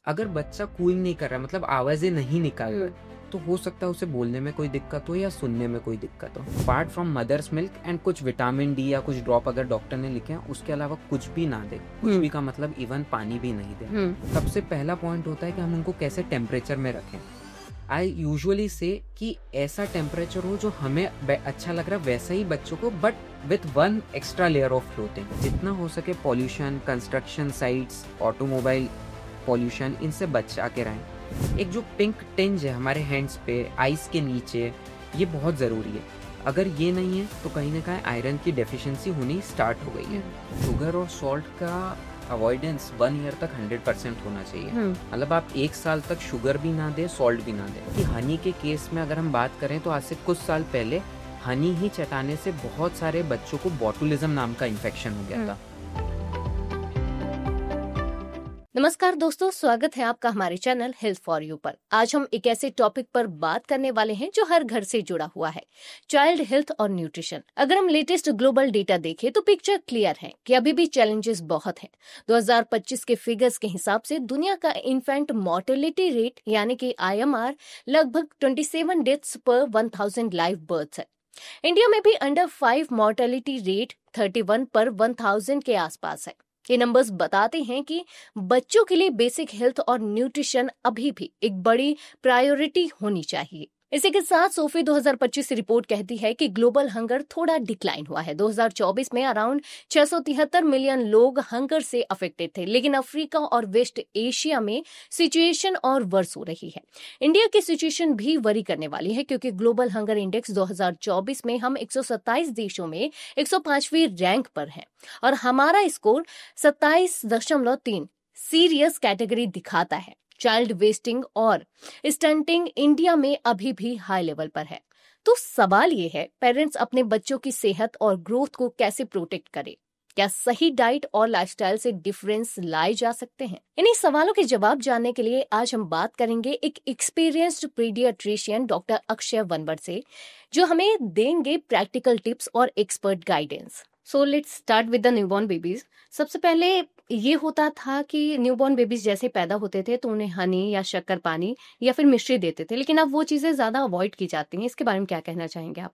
अगर बच्चा कूइंग नहीं कर रहा, मतलब आवाजें नहीं निकाल रहा है, तो हो सकता है उसे बोलने में कोई दिक्कत हो या सुनने में कोई दिक्कत हो। Apart from mother's milk and कुछ विटामिन डी या कुछ ड्रॉप अगर डॉक्टर ने लिखे हैं, उसके अलावा कुछ भी ना दे। कुछ भी का मतलब इवन पानी भी नहीं दे। सबसे पहला पॉइंट होता है कि हम उनको कैसे टेम्परेचर में रखें। आई यूजुअली से कि ऐसा टेम्परेचर हो जो हमें अच्छा लग रहा है वैसा ही बच्चों को, but with one extra layer of clothing. जितना हो सके pollution, construction sites, automobile pollution, इनसे बचा के रहें। एक जो पिंक टिंज है हमारे हैंड्स पे, आइस के नीचे, ये बहुत ज़रूरी है। अगर ये नहीं है तो कहीं ना कहीं आयरन की डेफिशिएंसी होनी स्टार्ट हो गई है। शुगर और सॉल्ट का अवॉइडेंस 1 ईयर तक 100% होना चाहिए। मतलब आप 1 साल तक शुगर भी ना दे, सॉल्ट भी ना दे। कि हनी के केस में अगर हम बात करें तो आज से कुछ साल पहले हनी ही चटाने से बहुत सारे बच्चों को बॉटुलिज्म नाम का इन्फेक्शन हो गया था। नमस्कार दोस्तों, स्वागत है आपका हमारे चैनल हेल्थ फॉर यू पर। आज हम एक ऐसे टॉपिक पर बात करने वाले हैं जो हर घर से जुड़ा हुआ है, चाइल्ड हेल्थ और न्यूट्रिशन। अगर हम लेटेस्ट ग्लोबल डेटा देखें तो पिक्चर क्लियर है कि अभी भी चैलेंजेस बहुत हैं। 2025 के फिगर्स के हिसाब से दुनिया का इन्फेंट मोर्टेलिटी रेट यानी कि IMR लगभग 27 डेथ्स पर 1000 लाइव बर्थ्स है। इंडिया में भी अंडर 5 मोर्टेलिटी रेट 31 पर 1000 के आसपास है। ये नंबर्स बताते हैं कि बच्चों के लिए बेसिक हेल्थ और न्यूट्रिशन अभी भी एक बड़ी प्रायोरिटी होनी चाहिए। इसी के साथ सोफी 2025 रिपोर्ट कहती है कि ग्लोबल हंगर थोड़ा डिक्लाइन हुआ है। 2024 में अराउंड 673 मिलियन लोग हंगर से अफेक्टेड थे, लेकिन अफ्रीका और वेस्ट एशिया में सिचुएशन और वर्स हो रही है। इंडिया की सिचुएशन भी वरी करने वाली है, क्योंकि ग्लोबल हंगर इंडेक्स 2024 में हम 127 देशों में 105वीं रैंक पर हैं और हमारा स्कोर 27.3 सीरियस कैटेगरी दिखाता है। चाइल्ड वेस्टिंग और स्टंटिंग इंडिया में अभी भी हाई लेवल पर है। तो सवाल ये है, पेरेंट्स अपने बच्चों की सेहत और ग्रोथ को कैसे प्रोटेक्ट करें? क्या सही डाइट और लाइफस्टाइल से डिफरेंस लाए जा सकते हैं? इन्हीं सवालों के जवाब जानने के लिए आज हम बात करेंगे एक एक्सपीरियंस्ड पीडियाट्रिशियन डॉक्टर अक्षय वनवर से, जो हमें देंगे प्रैक्टिकल टिप्स और expert guidance. So let's start with the newborn babies. सबसे पहले ये होता था कि न्यूबॉर्न बेबीज जैसे पैदा होते थे तो उन्हें हनी या शक्कर पानी या फिर मिश्री देते थे, लेकिन अब वो चीजें ज्यादा अवॉइड की जाती हैं। इसके बारे में क्या कहना चाहेंगे आप?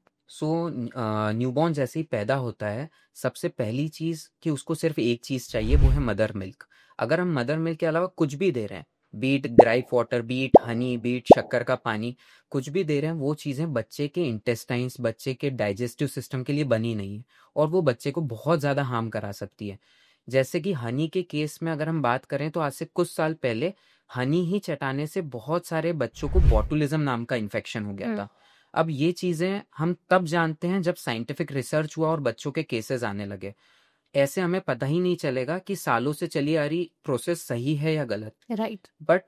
न्यूबॉर्न जैसे ही पैदा होता है, सबसे पहली चीज कि उसको सिर्फ एक चीज चाहिए, वो है मदर मिल्क। अगर हम मदर मिल्क के अलावा कुछ भी दे रहे हैं, be it gripe water, be it honey, be it शक्कर का पानी, कुछ भी दे रहे हैं, वो चीजें बच्चे के इंटेस्टाइन्स, बच्चे के डाइजेस्टिव सिस्टम के लिए बनी नहीं है और वो बच्चे को बहुत ज्यादा हार्म करा सकती है। जैसे कि हनी के केस में अगर हम बात करें तो आज से कुछ साल पहले हनी ही चटाने से बहुत सारे बच्चों को बॉटुलिज्म नाम का इन्फेक्शन हो गया था। अब ये चीजें हम तब जानते हैं जब साइंटिफिक रिसर्च हुआ और बच्चों के केसेस आने लगे। ऐसे हमें पता ही नहीं चलेगा कि सालों से चली आ रही प्रोसेस सही है या गलत। राइट। बट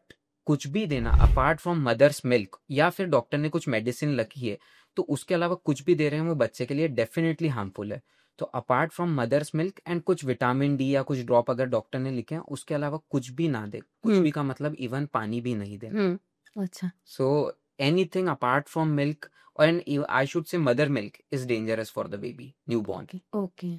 कुछ भी देना अपार्ट फ्रॉम मदर्स मिल्क या फिर डॉक्टर ने कुछ मेडिसिन लिखी है तो उसके अलावा कुछ भी दे रहे हैं वो बच्चे के लिए डेफिनेटली हार्मफुल है। तो apart from mother's milk and कुछ विटामिन डी या कुछ ड्रॉप अगर डॉक्टर ने लिखे हैं, उसके अलावा कुछ भी ना दे। कुछ भी का मतलब इवन पानी भी नहीं दे। अच्छा। सो anything apart from milk and I should say mother milk is dangerous for the baby newborn. Okay.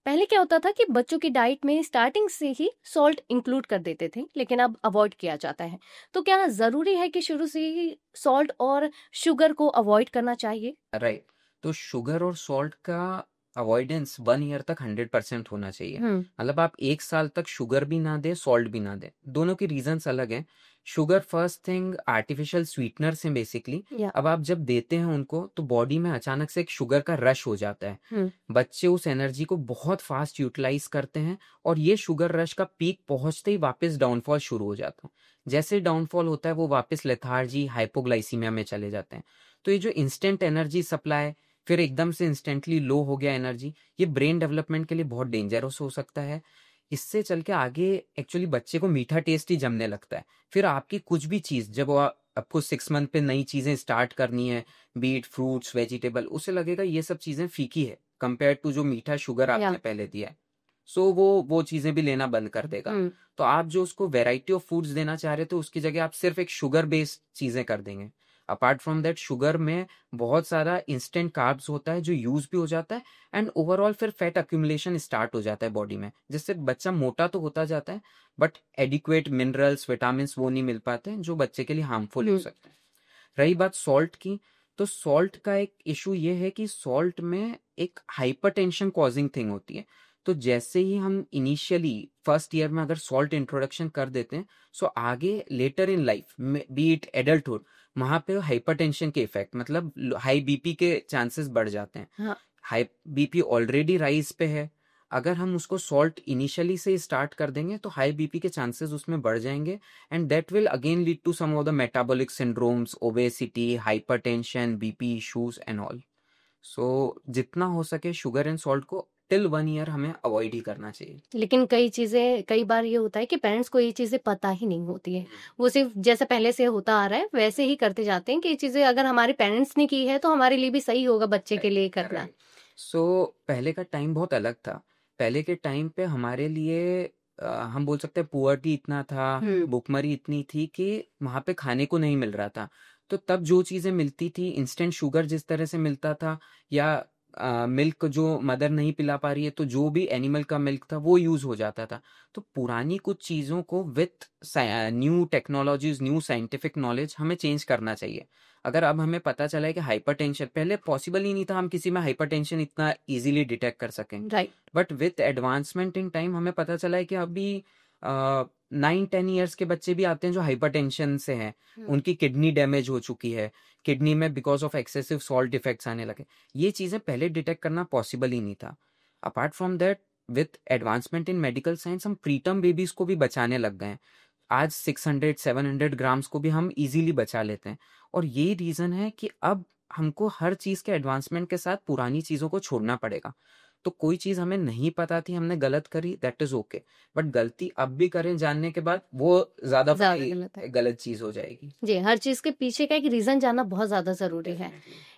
पहले क्या होता था कि बच्चों की डाइट में स्टार्टिंग से ही सॉल्ट इंक्लूड कर देते थे, लेकिन अब अवॉइड किया जाता है। तो क्या जरूरी है कि शुरू से ही सॉल्ट और शुगर को अवॉइड करना चाहिए? राइट। तो शुगर और सॉल्ट का अवॉइडेंस 1 ईयर तक 100% होना चाहिए। मतलब आप 1 साल तक शुगर भी ना दे, सॉल्ट भी ना दे। दोनों की रीजंस अलग हैं। Sugar first thing artificial sweeteners हैं बेसिकली। अब आप जब देते हैं उनको तो बॉडी में अचानक से एक शुगर का रश हो जाता है। बच्चे उस एनर्जी को बहुत फास्ट यूटिलाइज करते हैं और ये शुगर रश का पीक पहुंचते ही वापस डाउनफॉल शुरू हो जाता है। जैसे डाउनफॉल होता है वो वापस लेथार्जी, हाइपोग्लाइसीमिया में चले जाते हैं। तो ये जो इंस्टेंट एनर्जी सप्लाई फिर एकदम से इंस्टेंटली लो हो गया एनर्जी, ये ब्रेन डेवलपमेंट के लिए बहुत डेंजरस हो सकता है। इससे चल के आगे एक्चुअली बच्चे को मीठा टेस्ट ही जमने लगता है। फिर आपकी कुछ भी चीज जब आपको 6 मंथ पे नई चीजें स्टार्ट करनी है, बीट फ्रूट्स वेजिटेबल, उसे लगेगा ये सब चीजें फीकी है कंपेयर टू जो मीठा शुगर आपने पहले दिया है। सो वो चीजें भी लेना बंद कर देगा। तो आप जो उसको वेराइटी ऑफ फूड्स देना चाह रहे थे उसकी जगह आप सिर्फ एक शुगर बेस्ड चीजें कर देंगे। अपार्ट फ्रॉम दैट शुगर में बहुत सारा इंस्टेंट कार्ब्स होता है जो यूज भी हो जाता है, एंड ओवरऑल फिर फैट अक्यूमुलेशन स्टार्ट हो जाता है बॉडी में, जिससे बच्चा मोटा तो होता जाता है बट एडिक्वेट मिनरल्स विटामिन वो नहीं मिल पाते हैं जो बच्चे के लिए हार्मफुल हो सकते हैं। रही बात सॉल्ट की, तो सॉल्ट का एक इशू ये है कि सॉल्ट में एक हाइपरटेंशन कॉजिंग थिंग होती है। तो जैसे ही हम इनिशियली फर्स्ट ईयर में अगर सॉल्ट इंट्रोडक्शन कर देते हैं, सो आगे later in life be it adulthood, वहां पे हाइपरटेंशन के इफेक्ट मतलब हाई बीपी के चांसेस बढ़ जाते हैं। हाँ। हाई बीपी ऑलरेडी राइज पे है, अगर हम उसको सॉल्ट इनिशियली से स्टार्ट कर देंगे तो हाई बीपी के चांसेस उसमें बढ़ जाएंगे, and that will again lead to some of the metabolic syndromes, obesity, hypertension, BP issues and all. So जितना हो सके शुगर एंड सॉल्ट को टिल 1 ईयर हमें अवॉइड ही करना चाहिए। लेकिन कई बार ये होता है कि पेरेंट्स को ये चीजें पता ही नहीं होती है, वो सिर्फ जैसे पहले से होता आ रहा है वैसे ही करते जाते हैं कि ये चीजें अगर हमारे पेरेंट्स ने की है तो हमारे लिए भी सही होगा बच्चे के लिए करना। सो पहले का टाइम बहुत अलग था। पहले के टाइम पे हमारे लिए हम बोल सकते हैं पुअर्टी इतना था, भुखमरी इतनी थी कि वहां पे खाने को नहीं मिल रहा था। तो तब जो चीजें मिलती थी, इंस्टेंट शुगर जिस तरह से मिलता था, या मिल्क जो मदर नहीं पिला पा रही है तो जो भी एनिमल का मिल्क था वो यूज हो जाता था। तो पुरानी कुछ चीजों को with new technologies, new scientific knowledge हमें चेंज करना चाहिए। अगर अब हमें पता चला है कि हाइपरटेंशन, पहले पॉसिबल ही नहीं था हम किसी में हाइपरटेंशन इतना इजीली डिटेक्ट कर सकें, right. But with advancement in time हमें पता चला है कि अभी 9-10 ईयर्स के बच्चे भी आते हैं जो हाइपरटेंशन से हैं, उनकी किडनी डैमेज हो चुकी है, किडनी में because of excessive salt effects आने लगे। ये चीजें पहले डिटेक्ट करना पॉसिबल ही नहीं था। Apart from that, with advancement in medical science हम प्रीटर्म बेबीज को भी बचाने लग गए हैं। आज 600-700 ग्राम्स को भी हम इजीली बचा लेते हैं, और यही रीजन है कि अब हमको हर चीज के एडवांसमेंट के साथ पुरानी चीजों को छोड़ना पड़ेगा। तो कोई चीज हमें नहीं पता थी, हमने गलत करी, दैट इज ओके, बट गलती अब भी करें जानने के बाद वो ज्यादा गलत चीज हो जाएगी। जी, हर चीज के पीछे का एक रीजन जानना बहुत ज्यादा जरूरी है।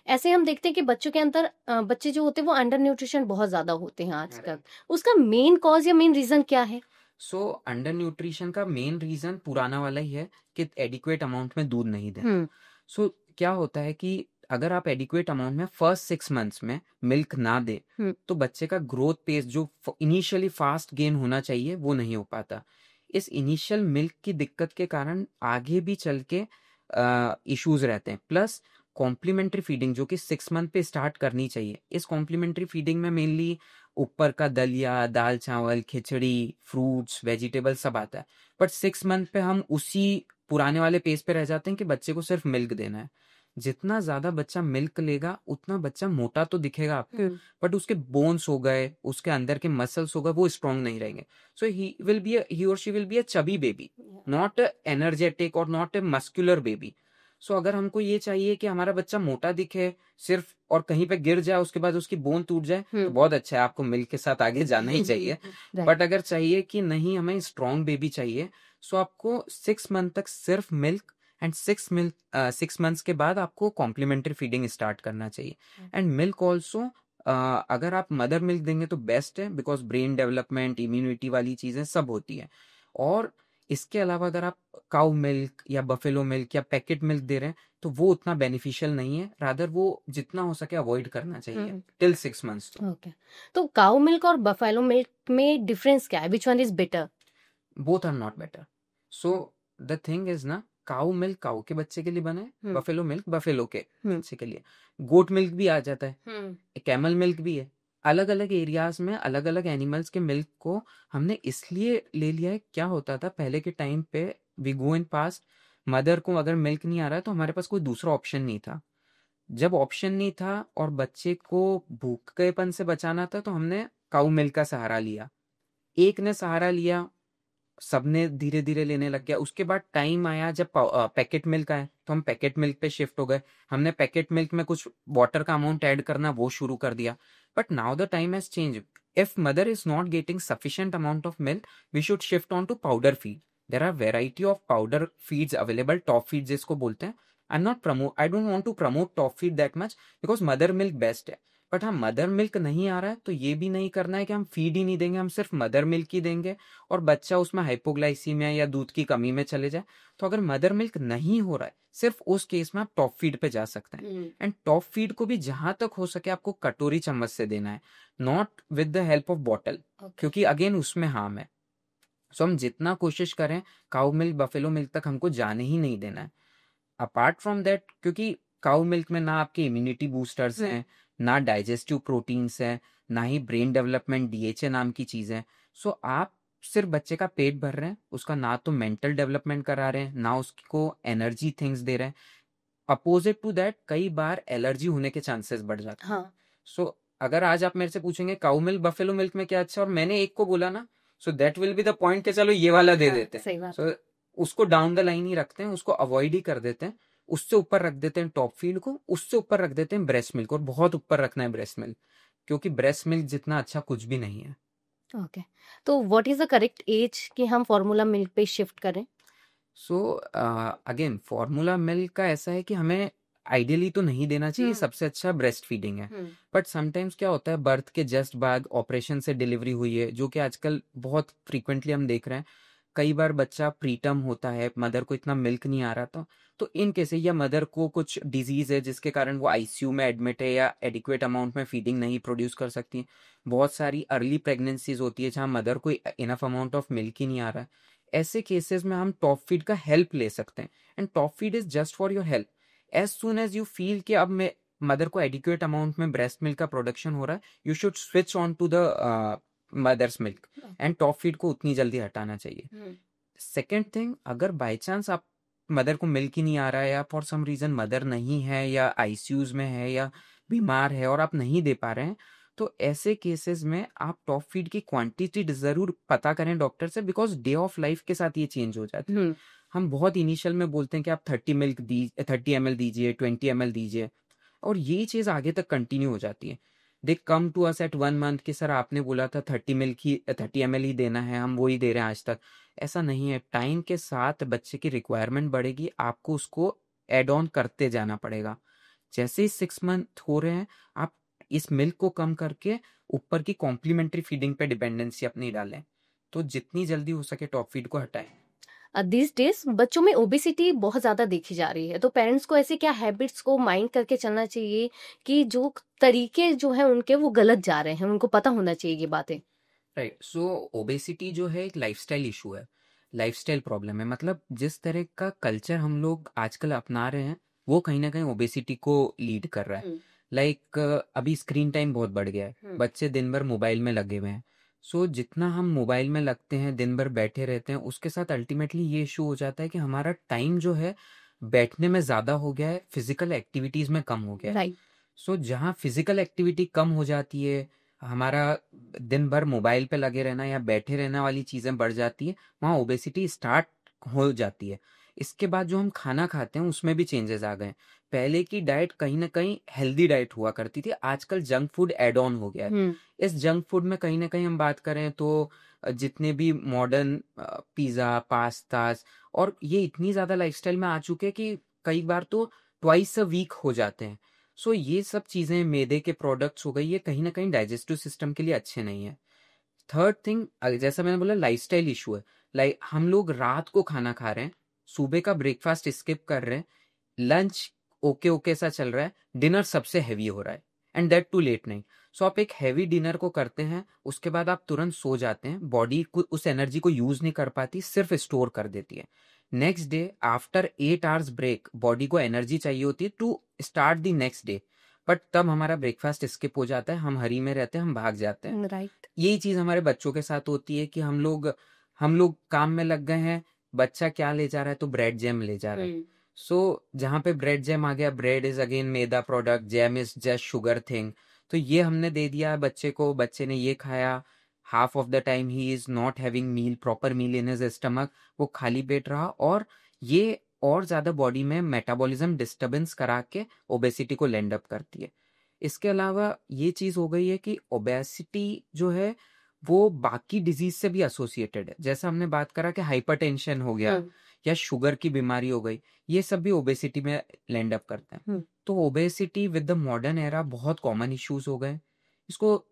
ऐसे हम देखते हैं कि बच्चों के अंदर बच्चे जो होते हैं वो अंडर न्यूट्रिशन बहुत ज्यादा होते हैं आजकल। उसका मेन कॉज या मेन रीजन क्या है? सो अंडर न्यूट्रिशन का मेन रीजन पुराना वाला ही है कि एडिक्वेट अमाउंट में दूध नहीं देना। सो क्या होता है कि अगर आप एडिक्वेट अमाउंट में फर्स्ट 6 मंथ्स में मिल्क ना दे तो बच्चे का ग्रोथ पेस जो इनिशियली फास्ट गेन होना चाहिए वो नहीं हो पाता। इस इनिशियल मिल्क की दिक्कत के कारण आगे भी चल के इश्यूज रहते हैं। प्लस कॉम्प्लीमेंट्री फीडिंग जो कि 6 मंथ पे स्टार्ट करनी चाहिए, इस कॉम्प्लीमेंट्री फीडिंग में मेनली ऊपर का दलिया, दाल चावल, खिचड़ी, फ्रूट्स, वेजिटेबल सब आता है, बट 6 मंथ पे हम उसी पुराने वाले पेस पे रह जाते हैं कि बच्चे को सिर्फ मिल्क देना है। जितना ज्यादा बच्चा मिल्क लेगा उतना बच्चा मोटा तो दिखेगा आपको, बट उसके बोन्स हो गए, उसके अंदर के मसल्स हो गए, वो स्ट्रांग नहीं रहेंगे। सो ही और she will be a chubby baby, not energetic और नॉट ए मस्कुलर बेबी। सो अगर हमको ये चाहिए कि हमारा बच्चा मोटा दिखे सिर्फ और कहीं पे गिर जाए उसके बाद उसकी बोन टूट जाए तो बहुत अच्छा है, आपको मिल्क के साथ आगे जाना ही चाहिए। बट अगर चाहिए कि नहीं हमें स्ट्रॉन्ग बेबी चाहिए, सो आपको 6 मंथ तक सिर्फ मिल्क, एंड 6 मंथ्स के बाद आपको कॉम्प्लीमेंट्री फीडिंग स्टार्ट करना चाहिए। एंड मिल्क ऑल्सो अगर आप मदर मिल्क देंगे तो बेस्ट है, बिकॉज ब्रेन डेवलपमेंट, इम्यूनिटी वाली चीजें सब होती है। और इसके अलावा अगर आप काउ मिल्क या बफेलो मिल्क या पैकेट मिल्क दे रहे हैं तो वो उतना बेनिफिशियल नहीं है, रादर वो जितना हो सके अवॉइड करना चाहिए टिल 6 मंथ्स। ओके, तो काउ मिल्क और बफेलो मिल्क में डिफरेंस क्या है? Which one is better? Both are not better. So the thing is ना, काउ मिल्क काउ के बच्चे के लिए बना है, बफेलो मिल्क बफेलो के बच्चे के लिए। गोट मिल्क भी आ जाता है, कैमल मिल्क भी है। अलग अलग एरियाज में अलग अलग एनिमल्स के मिल्क को हमने इसलिए ले लिया है। क्या होता था पहले के टाइम पे, we go in past, mother को अगर मिल्क नहीं आ रहा है तो हमारे पास कोई दूसरा ऑप्शन नहीं था। जब ऑप्शन नहीं था और बच्चे को भूखेपन से बचाना था तो हमने काउ मिल्क का सहारा लिया। एक ने सहारा लिया, सबने धीरे धीरे लेने लग गया। उसके बाद टाइम आया जब पैकेट मिल्क आया तो हम पैकेट मिल्क पे शिफ्ट हो गए। हमने पैकेट मिल्क में कुछ वाटर का अमाउंट ऐड करना वो शुरू कर दिया। But now the time has change. If mother is not getting sufficient amount of milk, we should shift on to powder feed. There are variety of powder feeds available, top feed जिसको बोलते हैं। I don't want to promote top feed that much because mother milk best है। But हाँ, mother milk नहीं आ रहा है तो ये भी नहीं करना है कि हम फीड ही नहीं देंगे, हम सिर्फ मदर मिल्क ही देंगे और बच्चा उसमें हाइपोग्लाइसीमिया या दूध की कमी में चले जाए। तो अगर मदर मिल्क नहीं हो रहा है, सिर्फ उस केस में आप टॉप फीड पे जा सकते हैं। एंड टॉप फीड को भी जहां तक हो सके आपको कटोरी चम्मच से देना है, not with the help of bottle, क्योंकि अगेन उसमें हार्म है। सो हम जितना कोशिश करें काउ मिल्क बफेलो मिल्क तक हमको जाने ही नहीं देना है। अपार्ट फ्रॉम दैट, क्योंकि काउ मिल्क में ना आपके इम्यूनिटी बूस्टर्स हैं, ना डाइजेस्टिव प्रोटीन्स हैं, ना ही ब्रेन डेवलपमेंट डीएचए नाम की चीज़ है। सो आप सिर्फ बच्चे का पेट भर रहे हैं, उसका ना तो मेंटल डेवलपमेंट करा रहे हैं, ना उसको एनर्जी थिंग्स दे रहे हैं। अपोजिट टू दैट कई बार एलर्जी होने के चांसेस बढ़ जाते हैं। हाँ, सो अगर आज आप मेरे से पूछेंगे काउ मिल्क बफेलो मिल्क में क्या अच्छा है, और मैंने एक को बोला ना, so that will be the point कि चलो ये वाला दे देते हैं। सही बात। सो उसको डाउन द लाइन ही रखते हैं, उसको अवॉइड ही कर देते हैं। उससे ऊपर रख देते हैं टॉप फील्ड को, उससे ऊपर रख देते हैं ब्रेस्ट मिल्क, और बहुत ऊपर रखना है ब्रेस्ट मिल्क, क्योंकि ब्रेस्ट मिल्क जितना अच्छा कुछ भी नहीं है। ओके, तो what is the correct age कि हम फॉर्मूला मिल्क पे शिफ्ट करें? सो अगेन फॉर्मूला मिल्क का ऐसा है कि हमें आइडियली तो नहीं देना चाहिए, सबसे अच्छा ब्रेस्ट फीडिंग है। बट समटाइम्स क्या होता है, बर्थ के जस्ट बाद ऑपरेशन से डिलीवरी हुई है, जो कि आजकल बहुत फ्रीक्वेंटली हम देख रहे हैं। कई बार बच्चा प्रीटर्म होता है, मदर को इतना मिल्क नहीं आ रहा था, तो इन केस या मदर को कुछ डिजीज है जिसके कारण वो आईसीयू में एडमिट है या एडिक्वेट अमाउंट में फीडिंग नहीं प्रोड्यूस कर सकती। बहुत सारी अर्ली प्रेगनेंसीज होती है जहाँ मदर को इनफ अमाउंट ऑफ मिल्क ही नहीं आ रहा है। ऐसे केसेस में हम टॉप फीड का हेल्प ले सकते हैं, and top feed is just for your help. As soon as you feel कि अब मैं मदर को एडिक्वेट अमाउंट में ब्रेस्ट मिल्क का प्रोडक्शन हो रहा है, you should switch on to the mother's milk, and top feed को उतनी जल्दी हटाना चाहिए। सेकेंड थिंग, अगर बाई चांस आप मदर को मिल्क ही नहीं आ रहा है, या फॉर सम रीजन मदर नहीं है या आईसीयूज में है या बीमार है और आप नहीं दे पा रहे हैं, तो ऐसे केसेस में आप टॉप फीड की क्वांटिटी जरूर पता करें डॉक्टर से, बिकॉज डे ऑफ लाइफ के साथ ये चेंज हो जाती है। हम बहुत इनिशियल में बोलते हैं कि आप 30 ml दीजिए, 20 ml दीजिए, और ये चीज आगे तक कंटिन्यू हो जाती है। They come to us at 1 month कि सर आपने बोला था 30 ml ही देना है, हम वो ही दे रहे हैं आज तक। ऐसा नहीं है, टाइम के साथ बच्चे की रिक्वायरमेंट बढ़ेगी, आपको उसको एड ऑन करते जाना पड़ेगा। जैसे ही 6 मंथ हो रहे हैं, आप इस मिल्क को कम करके ऊपर की कॉम्प्लीमेंट्री फीडिंग पे डिपेंडेंसी अपनी डालें, तो जितनी जल्दी हो सके टॉप फीड को हटाएं। दिस डेज बच्चों में ओबेसिटी बहुत ज्यादा देखी जा रही है, तो पेरेंट्स को ऐसे क्या हैबिट्स को माइंड करके चलना चाहिए कि जो तरीके जो है उनके वो गलत जा रहे हैं, उनको पता होना चाहिए ये बातें। राइट, सो ओबेसिटी जो है एक लाइफस्टाइल इशू है, लाइफस्टाइल प्रॉब्लम है। मतलब जिस तरह का कल्चर हम लोग आजकल अपना रहे हैं, वो कहीं ना कहीं ओबेसिटी को लीड कर रहा है। लाइक अभी स्क्रीन टाइम बहुत बढ़ गया है, बच्चे दिन भर मोबाइल में लगे हुए हैं। सो जितना हम मोबाइल में लगते हैं, दिन भर बैठे रहते हैं, उसके साथ अल्टीमेटली ये इशू हो जाता है कि हमारा टाइम जो है बैठने में ज्यादा हो गया है, फिजिकल एक्टिविटीज में कम हो गया है। राइट। सो जहाँ फिजिकल एक्टिविटी कम हो जाती है, हमारा दिन भर मोबाइल पे लगे रहना या बैठे रहने वाली चीजें बढ़ जाती है, वहाँ ओबेसिटी स्टार्ट हो जाती है। इसके बाद जो हम खाना खाते हैं उसमें भी चेंजेस आ गए। पहले की डाइट कहीं ना कहीं हेल्दी डाइट हुआ करती थी, आजकल जंक फूड एड ऑन हो गया है। इस जंक फूड में कहीं ना कहीं हम बात करें तो जितने भी मॉडर्न पिज्जा, पास्तास, और ये इतनी ज्यादा लाइफस्टाइल में आ चुके हैं कि कई बार तो ट्वाइस अ वीक हो जाते हैं। सो ये सब चीजें मैदे के प्रोडक्ट्स हो गई, ये कहीं ना कहीं डाइजेस्टिव सिस्टम के लिए अच्छे नहीं है। थर्ड थिंग, जैसा मैंने बोला लाइफस्टाइल इशू है। लाइक हम लोग रात को खाना खा रहे हैं, सुबह का ब्रेकफास्ट स्किप कर रहे हैं, लंच ओके ओके सा चल रहा है, डिनर सबसे हैवी हो रहा है, and that too late night. So आप एक हैवी डिनर को करते हैं, उसके बाद आप तुरंत सो जाते हैं, बॉडी को उस एनर्जी को यूज नहीं कर पाती, सिर्फ स्टोर कर देती है। Next day after 8 hours break body को एनर्जी चाहिए होती है to start the next day, but तब हमारा ब्रेकफास्ट स्किप हो जाता है, हम हरी में रहते हैं, हम भाग जाते हैं। राइट। यही चीज हमारे बच्चों के साथ होती है कि हम लोग काम में लग गए हैं, बच्चा क्या ले जा रहा है, तो ब्रेड जैम ले जा रहा है। सो जहाँ पे ब्रेड जैम आ गया, bread is again maida product, jam is just sugar thing, तो ये हमने दे दिया बच्चे को, बच्चे ने ये खाया, half of the time he is not having meal, proper meal in his stomach, वो खाली पेट रहा, और ये और ज्यादा बॉडी में मेटाबॉलिज्म डिस्टर्बेंस करा के ओबेसिटी को लैंड अप करती है। इसके अलावा ये चीज हो गई है कि ओबेसिटी जो है वो बाकी डिजीज से भी एसोसिएटेड है। जैसा हमने बात करा कि हाइपरटेंशन हो गया या शुगर की बीमारी हो गई, ये सब भी ओबेसिटी में लैंड अप करते हैं। तो obesity with the modern era बहुत कॉमन इश्यूज हो गए। इसको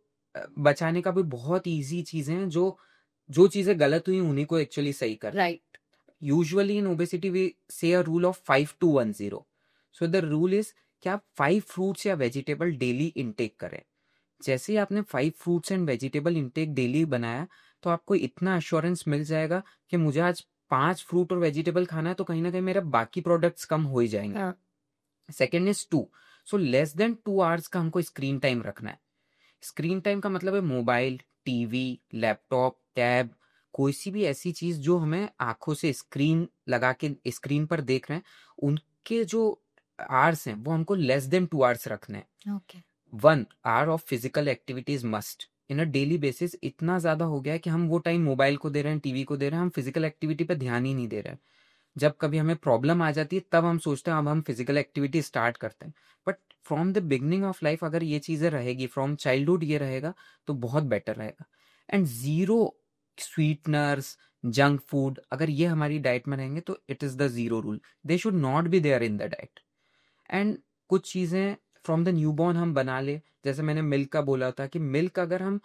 बचाने का भी बहुत इजी चीजें हैं, जो जो चीजें गलत हुई उन्हीं को एक्चुअली सही कर। Right. Usually in obesity we say a rule of 5-2-1-0। So the rule is कि आप 5 फ्रूट्स या वेजिटेबल डेली इनटेक करें। जैसे ही आपने 5 fruits and vegetable intake daily बनाया, तो आपको इतना अश्योरेंस मिल जाएगा कि मुझे आज 5 फ्रूट और वेजिटेबल खाना है, तो कहीं ना कहीं मेरे बाकी प्रोडक्ट्स कम हो ही जाएंगे। Second is 2, so less than 2 hours का हमको स्क्रीन टाइम रखना है। स्क्रीन टाइम का मतलब है मोबाइल, टीवी, लैपटॉप, टैब, कोई सी भी ऐसी चीज जो हमें आंखों से स्क्रीन लगा के स्क्रीन पर देख रहे हैं, उनके जो आवर्स हैं वो हमको लेस देन 2 आवर्स रखने हैं। Okay. 1 hour of physical activity is must in a daily basis. इतना ज्यादा हो गया है कि हम वो टाइम मोबाइल को दे रहे हैं, टीवी को दे रहे हैं, हम फिजिकल एक्टिविटी पे ध्यान ही नहीं दे रहे हैं। जब कभी हमें प्रॉब्लम आ जाती है तब हम सोचते हैं अब हम फिजिकल एक्टिविटी स्टार्ट करते हैं, but from the beginning of life अगर ये चीजें रहेगी, फ्रॉम चाइल्डहुड ये रहेगा, तो बहुत बेटर रहेगा। एंड 0 स्वीटनर्स, जंक फूड, अगर ये हमारी डाइट में रहेंगे तो it is the 0 rule. They should not be there in the diet. And कुछ चीजें फ्रॉम द न्यूबॉर्न हम बना ले, जैसे मैंने मिल्क का बोला था कि मिल्क अगर हम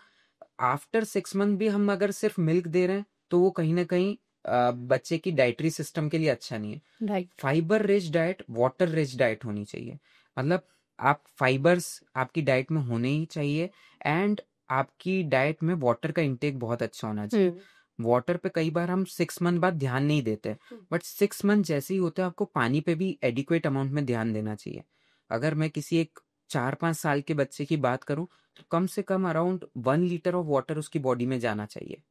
आफ्टर 6 मंथ भी हम अगर सिर्फ मिल्क दे रहे हैं, तो वो कहीं ना कहीं बच्चे की डाइटरी सिस्टम के लिए अच्छा नहीं है। Right. Fibre rich diet, water rich diet होनी चाहिए। मतलब आप फाइबर्स आपकी डाइट में होने ही चाहिए, एंड आपकी डाइट में वाटर का इंटेक बहुत अच्छा होना चाहिए। वाटर पे कई बार हम 6 मंथ बाद ध्यान नहीं देते, बट 6 मंथ जैसे ही होते हैं आपको पानी पे भी एडिक्वेट अमाउंट में ध्यान देना चाहिए। अगर मैं किसी एक 4-5 साल के बच्चे की बात करूं, तो कम से come around 1 litre of water उसकी बॉडी में जाना चाहिए।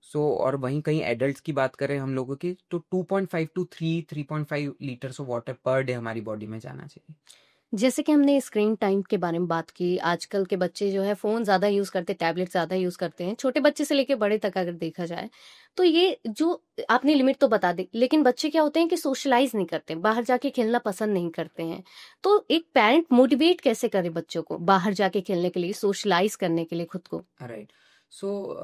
और वहीं कहीं एडल्ट्स की बात करें हम लोगों की, तो 2.5 to 3.5 litres of water per day हमारी बॉडी में जाना चाहिए। जैसे कि हमने स्क्रीन टाइम के बारे में बात की, आजकल के बच्चे जो है फोन ज्यादा यूज करते हैं, टैबलेट ज्यादा यूज करते हैं, छोटे बच्चे से लेके बड़े तक अगर देखा जाए, तो ये जो आपने लिमिट तो बता दी, लेकिन बच्चे क्या होते हैं कि सोशलाइज नहीं करते, बाहर जाके खेलना पसंद नहीं करते हैं। तो एक पेरेंट मोटिवेट कैसे करे बच्चों को बाहर जाके खेलने के लिए, सोशलाइज करने के लिए खुद को? Right. So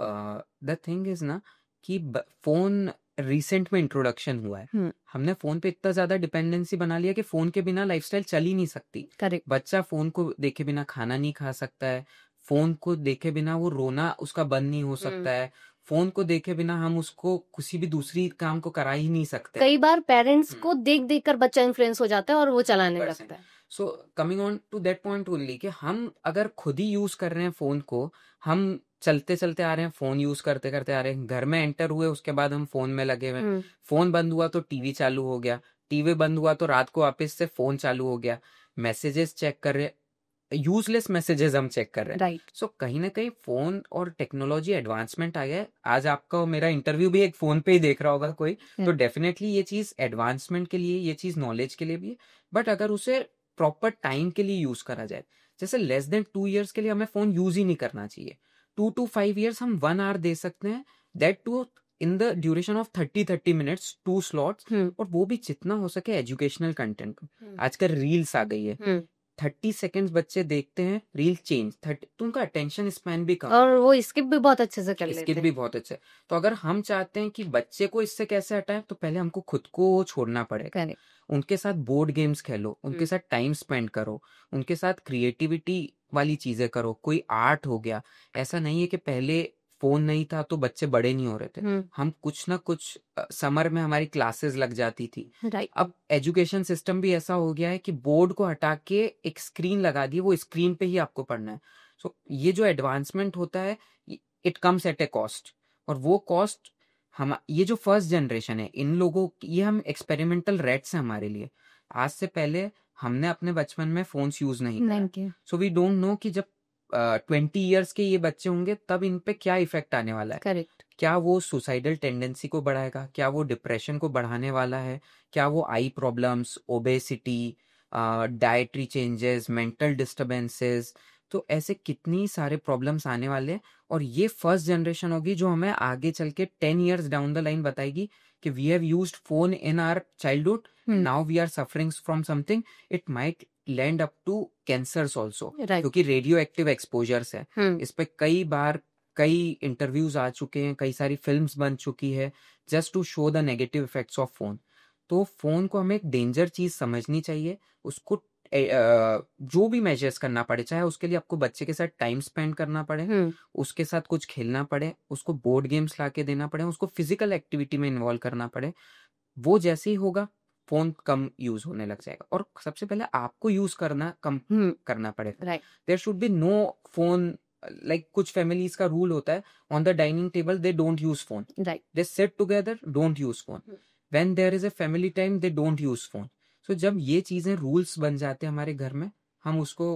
the thing is ना कि फोन रिसेंट में इंट्रोडक्शन हुआ है। हमने फोन पे इतना ज्यादा डिपेंडेंसी बना लिया कि फोन के बिना लाइफस्टाइल चल ही नहीं सकती। करेक्ट। बच्चा फोन को देखे बिना खाना नहीं खा सकता है, फोन को देखे बिना वो रोना उसका बंद नहीं हो सकता है, फोन को देखे बिना हम उसको किसी भी दूसरी काम को करा ही नहीं सकते। कई बार पेरेंट्स को देख देख कर बच्चा इन्फ्लुएंस हो जाता है और वो चलाने लगता है। So coming on to that point only कि हम अगर खुद ही यूज कर रहे हैं फोन को, हम चलते चलते आ रहे हैं, फोन यूज करते करते आ रहे हैं, घर में एंटर हुए उसके बाद हम फोन में लगे हुए हैं, फोन बंद हुआ तो टीवी चालू हो गया, टीवी बंद हुआ तो रात को वापस से फोन चालू हो गया, मैसेजेस चेक कर रहे, यूजलेस मैसेजेस हम चेक कर रहे हैं। राइट। सो कहीं ना कहीं फोन और टेक्नोलॉजी एडवांसमेंट आ गया है। आज आपका मेरा इंटरव्यू भी एक फोन पे ही देख रहा होगा कोई, तो डेफिनेटली ये चीज एडवांसमेंट के लिए, ये चीज नॉलेज के लिए भी है, बट अगर उसे प्रॉपर टाइम के लिए यूज करा जाए, जैसे लेस देन 2 इयर्स के लिए हमें फोन यूज ही नहीं करना चाहिए। 2 to 5 इयर्स हम 1 आवर दे सकते हैं, that too in the duration of 30 minutes, 2 slots, और वो भी जितना हो सके एजुकेशनल कंटेंट। आजकल रील्स आ गई है, 30 सेकेंड्स बच्चे देखते हैं, रील चेंज 30, तो उनका अटेंशन स्पैन भी कम, और वो स्किप भी बहुत अच्छे से कर लेते हैं। स्किप भी बहुत अच्छा है। तो अगर हम चाहते हैं कि बच्चे को इससे कैसे हटाएं, तो पहले हमको खुद को छोड़ना पड़ेगा। उनके साथ बोर्ड गेम्स खेलो, उनके साथ टाइम स्पेंड करो, उनके साथ क्रिएटिविटी वाली चीजें करो, कोई आर्ट हो गया। ऐसा नहीं है कि पहले फोन नहीं था तो बच्चे बड़े नहीं हो रहे थे, हम कुछ ना कुछ, समर में हमारी क्लासेस लग जाती थी। अब एजुकेशन सिस्टम भी ऐसा हो गया है कि बोर्ड को हटा के एक स्क्रीन लगा दी, वो स्क्रीन पे ही आपको पढ़ना है। सो ये जो एडवांसमेंट होता है, it comes at A cost, और वो कॉस्ट हम, ये जो फर्स्ट जनरेशन है इन लोगों, ये हम एक्सपेरिमेंटल रेट्स हैं हमारे लिए। आज से पहले हमने अपने बचपन में फोन्स यूज नहीं किया, सो वी डोंट नो कि जब 20 इयर्स के ये बच्चे होंगे तब इन पे क्या इफेक्ट आने वाला है। करेक्ट। क्या वो सुसाइडल टेंडेंसी को बढ़ाएगा, क्या वो डिप्रेशन को बढ़ाने वाला है, क्या वो eye problems, obesity, dietary changes, mental disturbances, तो ऐसे कितनी सारे प्रॉब्लम्स आने वाले हैं। और ये फर्स्ट जनरेशन होगी जो हमें आगे चल के 10 years डाउन द लाइन बताएगी कि we have used phone in our childhood, now we are suffering from something, it might land up to cancers also, क्योंकि रेडियो एक्टिव एक्सपोजर्स है। इस पे कई बार कई इंटरव्यूज आ चुके हैं, कई सारी फिल्म्स बन चुकी है, just to show the negative effects of phone. तो फोन को हमें एक डेंजर चीज समझनी चाहिए, उसको जो भी मेजर्स करना पड़े, चाहे उसके लिए आपको बच्चे के साथ टाइम स्पेंड करना पड़े, उसके साथ कुछ खेलना पड़े, उसको बोर्ड गेम्स ला के देना पड़े, उसको फिजिकल एक्टिविटी में इन्वॉल्व करना पड़े, वो जैसे ही होगा फोन कम यूज होने लग जाएगा। और सबसे पहले आपको यूज करना कम करना पड़ेगा। Right there should be no phone. Like कुछ फैमिलीज का रूल होता है, on the dining table they don't use phone, right they sit together, don't use phone, when there is a family time they don't use phone. So जब ये चीजें rules बन जाते हैं हमारे घर में, हम उसको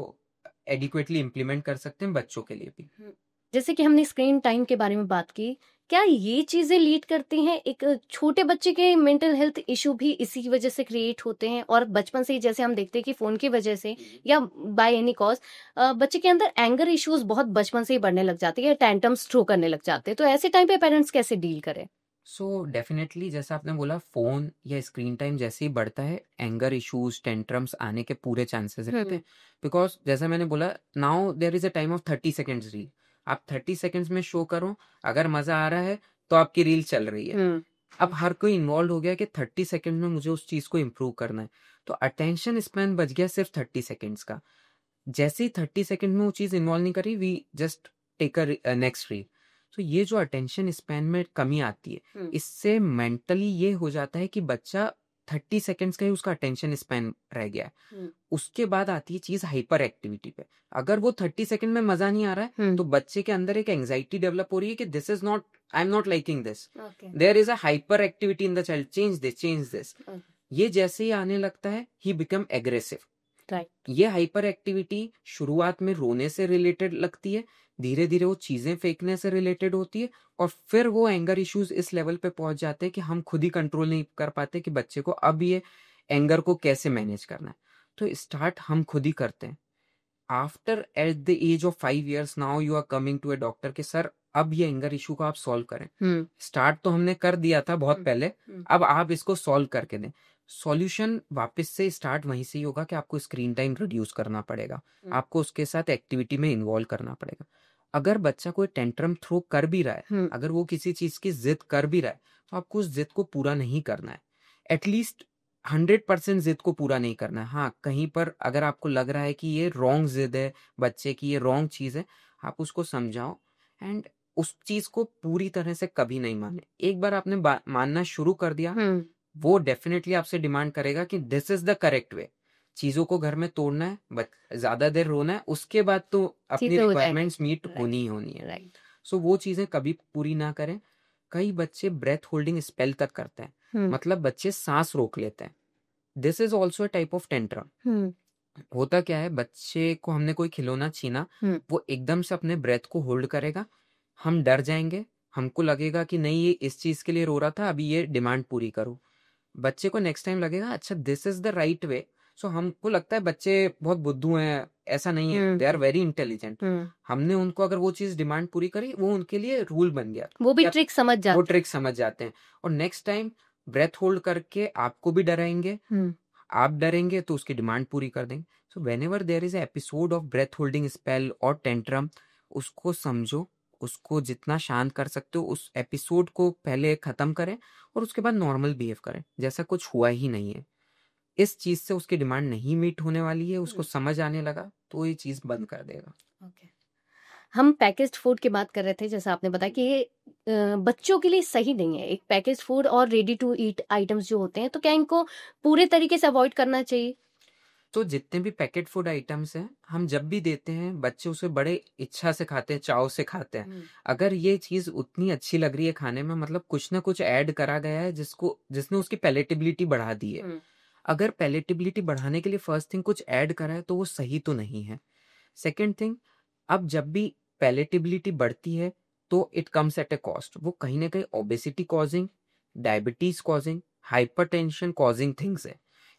एडिक्वेटली इम्प्लीमेंट कर सकते हैं बच्चों के लिए भी। जैसे कि हमने स्क्रीन टाइम के बारे में बात की, क्या ये चीजें लीड करती हैं एक छोटे बच्चे के मेंटल हेल्थ इशू भी इसी की वजह से क्रिएट होते हैं? और बचपन से ही जैसे हम देखते हैं कि फोन की वजह से या बाय एनी कॉज बच्चे के अंदर एंगर इश्यूज बहुत बचपन से ही बढ़ने लग जाते हैं, टैंट्रम्स थ्रो करने लग जाते हैं, तो ऐसे टाइम पे पेरेंट्स कैसे डील करें? सो डेफिनेटली जैसा आपने बोला, फोन या स्क्रीन टाइम जैसे ही बढ़ता है, एंगर इश्यूज, टेंट्रम्स आने के पूरे चांसेस रहते हैं। बिकॉज जैसा मैंने बोला, now there is a time of 30 seconds reel. आप 30 सेकेंड्स में शो करो, अगर मजा आ रहा है तो आपकी रील चल रही है। अब हर कोई इन्वॉल्व हो गया कि 30 सेकेंड में मुझे उस चीज को इम्प्रूव करना है, तो अटेंशन स्पैन बच गया सिर्फ 30 सेकेंड्स का। जैसे ही 30 सेकेंड में वो चीज इन्वॉल्व नहीं करी, we just take a next reel. तो ये जो अटेंशन स्पैन में कमी आती है, इससे मेंटली ये हो जाता है कि बच्चा 30 सेकेंड्स का ही उसका अटेंशन स्पैन रह गया है। उसके बाद आती है चीज हाइपर एक्टिविटी पे। अगर वो 30 सेकेंड में मजा नहीं आ रहा है, तो बच्चे के अंदर एक एंजाइटी डेवलप हो रही है कि this is not, I am not liking this, there is a hyperactivity in the child, change this, change this. ये जैसे ही आने लगता है, ही बिकम एग्रेसिव। ये हाइपर एक्टिविटी शुरुआत में रोने से रिलेटेड लगती है, धीरे धीरे वो चीजें फेंकने से रिलेटेड होती है, और फिर वो एंगर इश्यूज इस लेवल पे पहुंच जाते हैं कि हम खुद ही कंट्रोल नहीं कर पाते कि बच्चे को अब ये एंगर को कैसे मैनेज करना है। तो स्टार्ट हम खुद ही करते हैं। After at the age of 5 years now you are coming to a doctor के सर अब ये एंगर इशू को आप सॉल्व करें। स्टार्ट तो हमने कर दिया था बहुत पहले, अब आप इसको सॉल्व करके दें। सॉल्यूशन वापस से स्टार्ट वहीं से ही होगा कि आपको स्क्रीन टाइम रिड्यूस करना पड़ेगा, आपको उसके साथ एक्टिविटी में इन्वॉल्व करना पड़ेगा। अगर बच्चा कोई टेंट्रम थ्रो कर भी रहा है, अगर वो किसी चीज की जिद कर भी रहा है, तो आपको उस जिद को पूरा नहीं करना है। एटलीस्ट 100% जिद को पूरा नहीं करना है। हाँ, कहीं पर अगर आपको लग रहा है कि ये रॉन्ग जिद है बच्चे की, ये रॉन्ग चीज है, आप उसको समझाओ एंड उस चीज को पूरी तरह से कभी नहीं माने। एक बार आपने मानना शुरू कर दिया, वो डेफिनेटली आपसे डिमांड करेगा कि this is the correct way. चीजों को घर में तोड़ना है, ज्यादा देर रोना है, उसके बाद तो अपनी रिक्वायरमेंट्स मीट होनी ही होनी है। सो वो चीजें कभी पूरी ना करें। कई बच्चे ब्रेथ होल्डिंग स्पेल तक करते हैं, मतलब बच्चे सांस रोक लेते हैं। This is also a type of tantrum. होता क्या है, बच्चे को हमने कोई खिलौना छीना, वो एकदम से अपने ब्रेथ को होल्ड करेगा, हम डर जाएंगे, हमको लगेगा कि नहीं ये इस चीज के लिए रो रहा था, अभी ये डिमांड पूरी करो। बच्चे को नेक्स्ट टाइम लगेगा अच्छा this is the right way. So हमको लगता है बच्चे बहुत बुद्धू हैं, ऐसा नहीं है, दे आर वेरी इंटेलिजेंट। हमने उनको अगर वो चीज डिमांड पूरी करी, वो उनके लिए रूल बन गया, वो भी ट्रिक समझ जाते, वो ट्रिक समझ जाते हैं, और नेक्स्ट टाइम ब्रेथ होल्ड करके आपको भी डराएंगे, आप डरेंगे तो उसकी डिमांड पूरी कर देंगे। So whenever there is episode of breath holding spell और टेंट्रम, उसको समझो, उसको जितना शांत कर सकते हो उस एपिसोड को पहले खत्म करें, और उसके बाद नॉर्मल बिहेव करें जैसा कुछ हुआ ही नहीं है। इस चीज से उसकी डिमांड नहीं मीट होने वाली है, उसको समझ आने लगा तो ये चीज बंद कर देगा। हम पैकेज्ड फूड की बात कर रहे थे, जैसा आपने बताया कि ये बच्चों के लिए सही नहीं है, एक पैकेज्ड फूड और रेडी टू ईट आइटम्स जो होते हैं, तो क्या इनको पूरे तरीके से अवॉइड करना चाहिए? तो जितने भी पैकेट फूड आइटम्स हैं, हम जब भी देते हैं बच्चे उसे बड़े इच्छा से खाते हैं, चाव से खाते हैं। अगर ये चीज उतनी अच्छी लग रही है खाने में, मतलब कुछ ना कुछ ऐड करा गया है जिसने उसकी पैलेटेबिलिटी बढ़ा दी है। अगर पैलेटेबिलिटी बढ़ाने के लिए फर्स्ट थिंग कुछ ऐड करा है, तो वो सही तो नहीं है। सेकेंड थिंग, अब जब भी पैलेटेबिलिटी बढ़ती है तो it comes at A cost. वो कहीं ना कहीं obesity causing, diabetes causing, hypertension causing things है,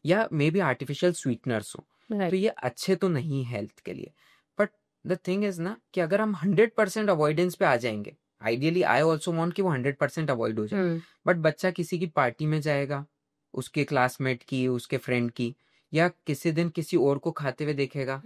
या मे बी आर्टिफिशियल स्वीटनर्स हो। तो ये अच्छे तो नहीं हेल्थ के लिए। बट द थिंग इज ना कि अगर हम 100% अवॉइडेंस पे आ जाएंगे, आइडियली आई ऑल्सो वांट कि वो 100% अवॉइड हो जाए, बट बच्चा किसी की पार्टी में जाएगा, उसके क्लासमेट की, उसके फ्रेंड की, या किसी दिन किसी और को खाते हुए देखेगा,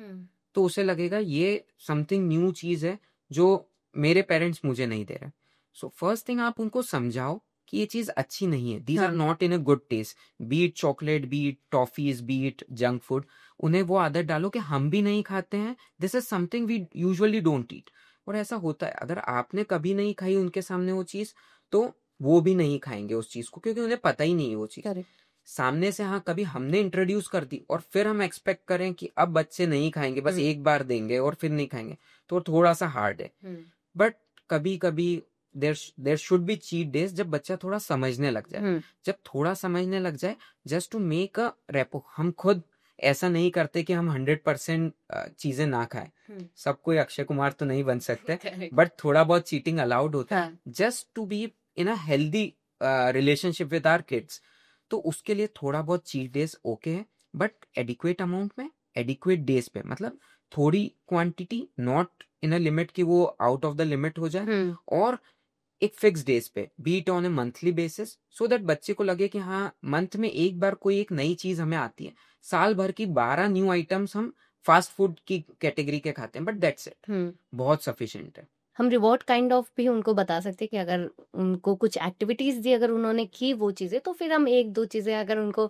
तो उसे लगेगा ये समथिंग न्यू चीज है जो मेरे पेरेंट्स मुझे नहीं दे रहे। सो फर्स्ट थिंग, आप उनको समझाओ कि ये चीज अच्छी नहीं है, दीज आर हाँ not in a good taste, be it chocolate, be it toffees, be it junk food, उन्हें वो आदत डालो कि हम भी नहीं खाते हैं, this is something we usually don't eat. और ऐसा होता है, अगर आपने कभी नहीं खाई उनके सामने वो चीज, तो वो भी नहीं खाएंगे उस चीज को, क्योंकि उन्हें पता ही नहीं है वो चीज। करेक्ट। सामने से हाँ कभी हमने इंट्रोड्यूस कर दी और फिर हम एक्सपेक्ट करें कि अब बच्चे नहीं खाएंगे, बस एक बार देंगे और फिर नहीं खाएंगे, तो थोड़ा सा हार्ड है। बट कभी कभी there should be cheat days, जब बच्चा थोड़ा समझने लग जाए, जब थोड़ा समझने लग जाए, just to make a rapport. हम खुद ऐसा नहीं करते कि हम 100% चीजें ना खाएं, सब कोई अक्षय कुमार तो नहीं बन सकते, बट थोड़ा बहुत चीटिंग अलाउड होता है, just to be in a healthy relationship with our kids. तो उसके लिए थोड़ा बहुत चीट डेज ओके है, बट एडिक्वेट अमाउंट में, एडिक्वेट डेज पे, मतलब थोड़ी quantity, not in a limit कि वो आउट ऑफ द लिमिट हो जाए, और एक फिक्स डेज पे, B it on A monthly basis, so that बच्चे को लगे कि हाँ मंथ में एक बार कोई एक नई चीज हमें आती है, साल भर की 12 न्यू आइटम्स हम फास्ट फूड की कैटेगरी के खाते हैं, बट दैट्स इट, बहुत सफिशिएंट है। हम रिवॉर्ड काइंड ऑफ भी उनको बता सकते हैं कि अगर उनको कुछ एक्टिविटीज दी, अगर उन्होंने की वो चीजें, तो फिर हम एक दो चीजें अगर उनको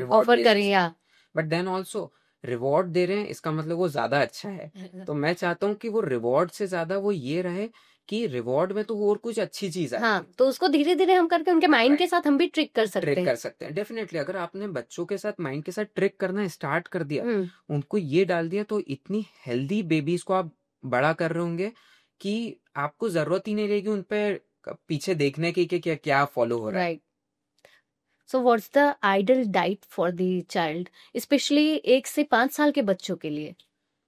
ऑफर करें या बट देन ऑल्सो रिवॉर्ड दे रहे हैं, इसका मतलब वो ज्यादा अच्छा है। तो मैं चाहता हूँ कि वो रिवॉर्ड से ज्यादा वो ये रहे कि रिवॉर्ड में तो और कुछ अच्छी चीज है। हाँ, तो उसको धीरे धीरे हम करके उनके माइंड के साथ हम भी ट्रिक कर सकते ट्रिक हैं। कर सकते हैं डेफिनेटली। अगर आपने बच्चों के साथ, माइंड के साथ ट्रिक करना स्टार्ट कर दिया, उनको ये डाल दिया, तो इतनी हेल्दी बेबीज को आप बड़ा कर रहे होंगे कि आपको जरूरत ही नहीं रहेगी उन पे पीछे देखने की कि क्या फॉलो हो रहा है। Right. So what's the ideal diet for the child, specially 1 से 5 साल के बच्चों के लिए?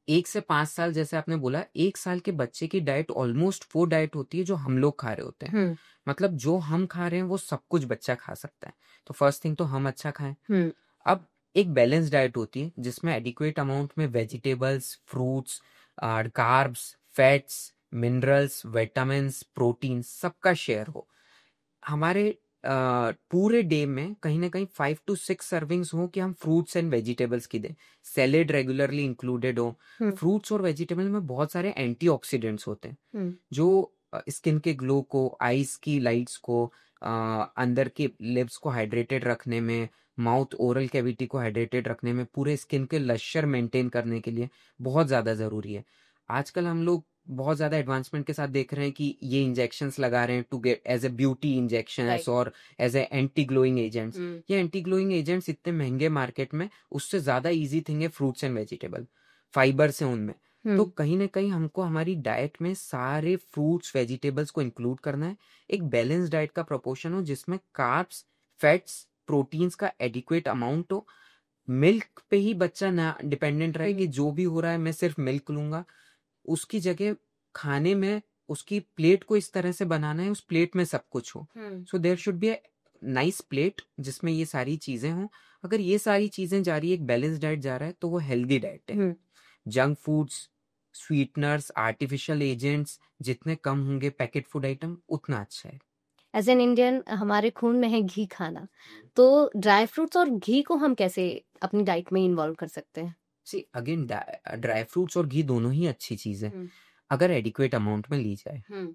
1 से 5 साल, जैसे आपने बोला, 1 साल के बच्चे की डाइट ऑलमोस्ट वो डाइट होती है जो हम लोग खा रहे होते हैं। मतलब जो हम खा रहे हैं वो सब कुछ बच्चा खा सकता है। तो फर्स्ट थिंग तो हम अच्छा खाएं। अब एक बैलेंस डाइट होती है जिसमें एडिक्वेट अमाउंट में vegetables, fruits, carbs, fats, minerals, vitamins, protein, सबका शेयर हो। हमारे पूरे डे में कहीं ना कहीं 5 to 6 सर्विंग्स हो कि हम फ्रूट्स एंड वेजिटेबल्स की दें, सैलेड रेगुलरली इंक्लूडेड हो। फ्रूट्स और वेजिटेबल में बहुत सारे एंटीऑक्सीडेंट्स होते हैं जो स्किन के ग्लो को, आईज की लाइट्स को, अंदर के लिप्स को हाइड्रेटेड रखने में, माउथ ओरल कैविटी को हाइड्रेटेड रखने में, पूरे स्किन के लश्यर मेंटेन करने के लिए बहुत ज्यादा जरूरी है। आजकल हम लोग बहुत ज्यादा एडवांसमेंट के साथ देख रहे हैं कि ये इंजेक्शंस लगा रहे हैं to get as a beauty injections और as a anti glowing agents. ये एंटी ग्लोइंग एजेंट्स इतने महंगे मार्केट में, उससे ज्यादा इजी थिंग है फ्रूट्स एंड वेजिटेबल, फाइबर से उनमें। तो कहीं ना कहीं हमको हमारी डाइट में सारे फ्रूट्स वेजिटेबल्स को इंक्लूड करना है। एक बैलेंस डाइट का प्रोपोर्शन हो जिसमें कार्ब्स, फैट्स, प्रोटीन्स का एडिक्वेट अमाउंट हो। मिल्क पे ही बच्चा ना डिपेंडेंट रहे कि जो भी हो रहा है मैं सिर्फ मिल्क लूंगा, उसकी जगह खाने में उसकी प्लेट को इस तरह से बनाना है उस प्लेट में सब कुछ हो। So there should be a nice plate जिसमें ये सारी चीजें हों। अगर ये सारी चीजें जा रही है, एक बैलेंस डाइट जा रहा है, तो वो हेल्दी डाइट है। Junk foods, sweeteners, artificial agents जितने कम होंगे, पैकेट फूड आइटम, उतना अच्छा है। एज एन इंडियन हमारे खून में है घी खाना, तो ड्राई फ्रूट्स और घी को हम कैसे अपनी डाइट में इन्वॉल्व कर सकते हैं? सी अगेन, ड्राई फ्रूट्स और घी दोनों ही अच्छी चीज है अगर एडिक्वेट अमाउंट में ली जाए।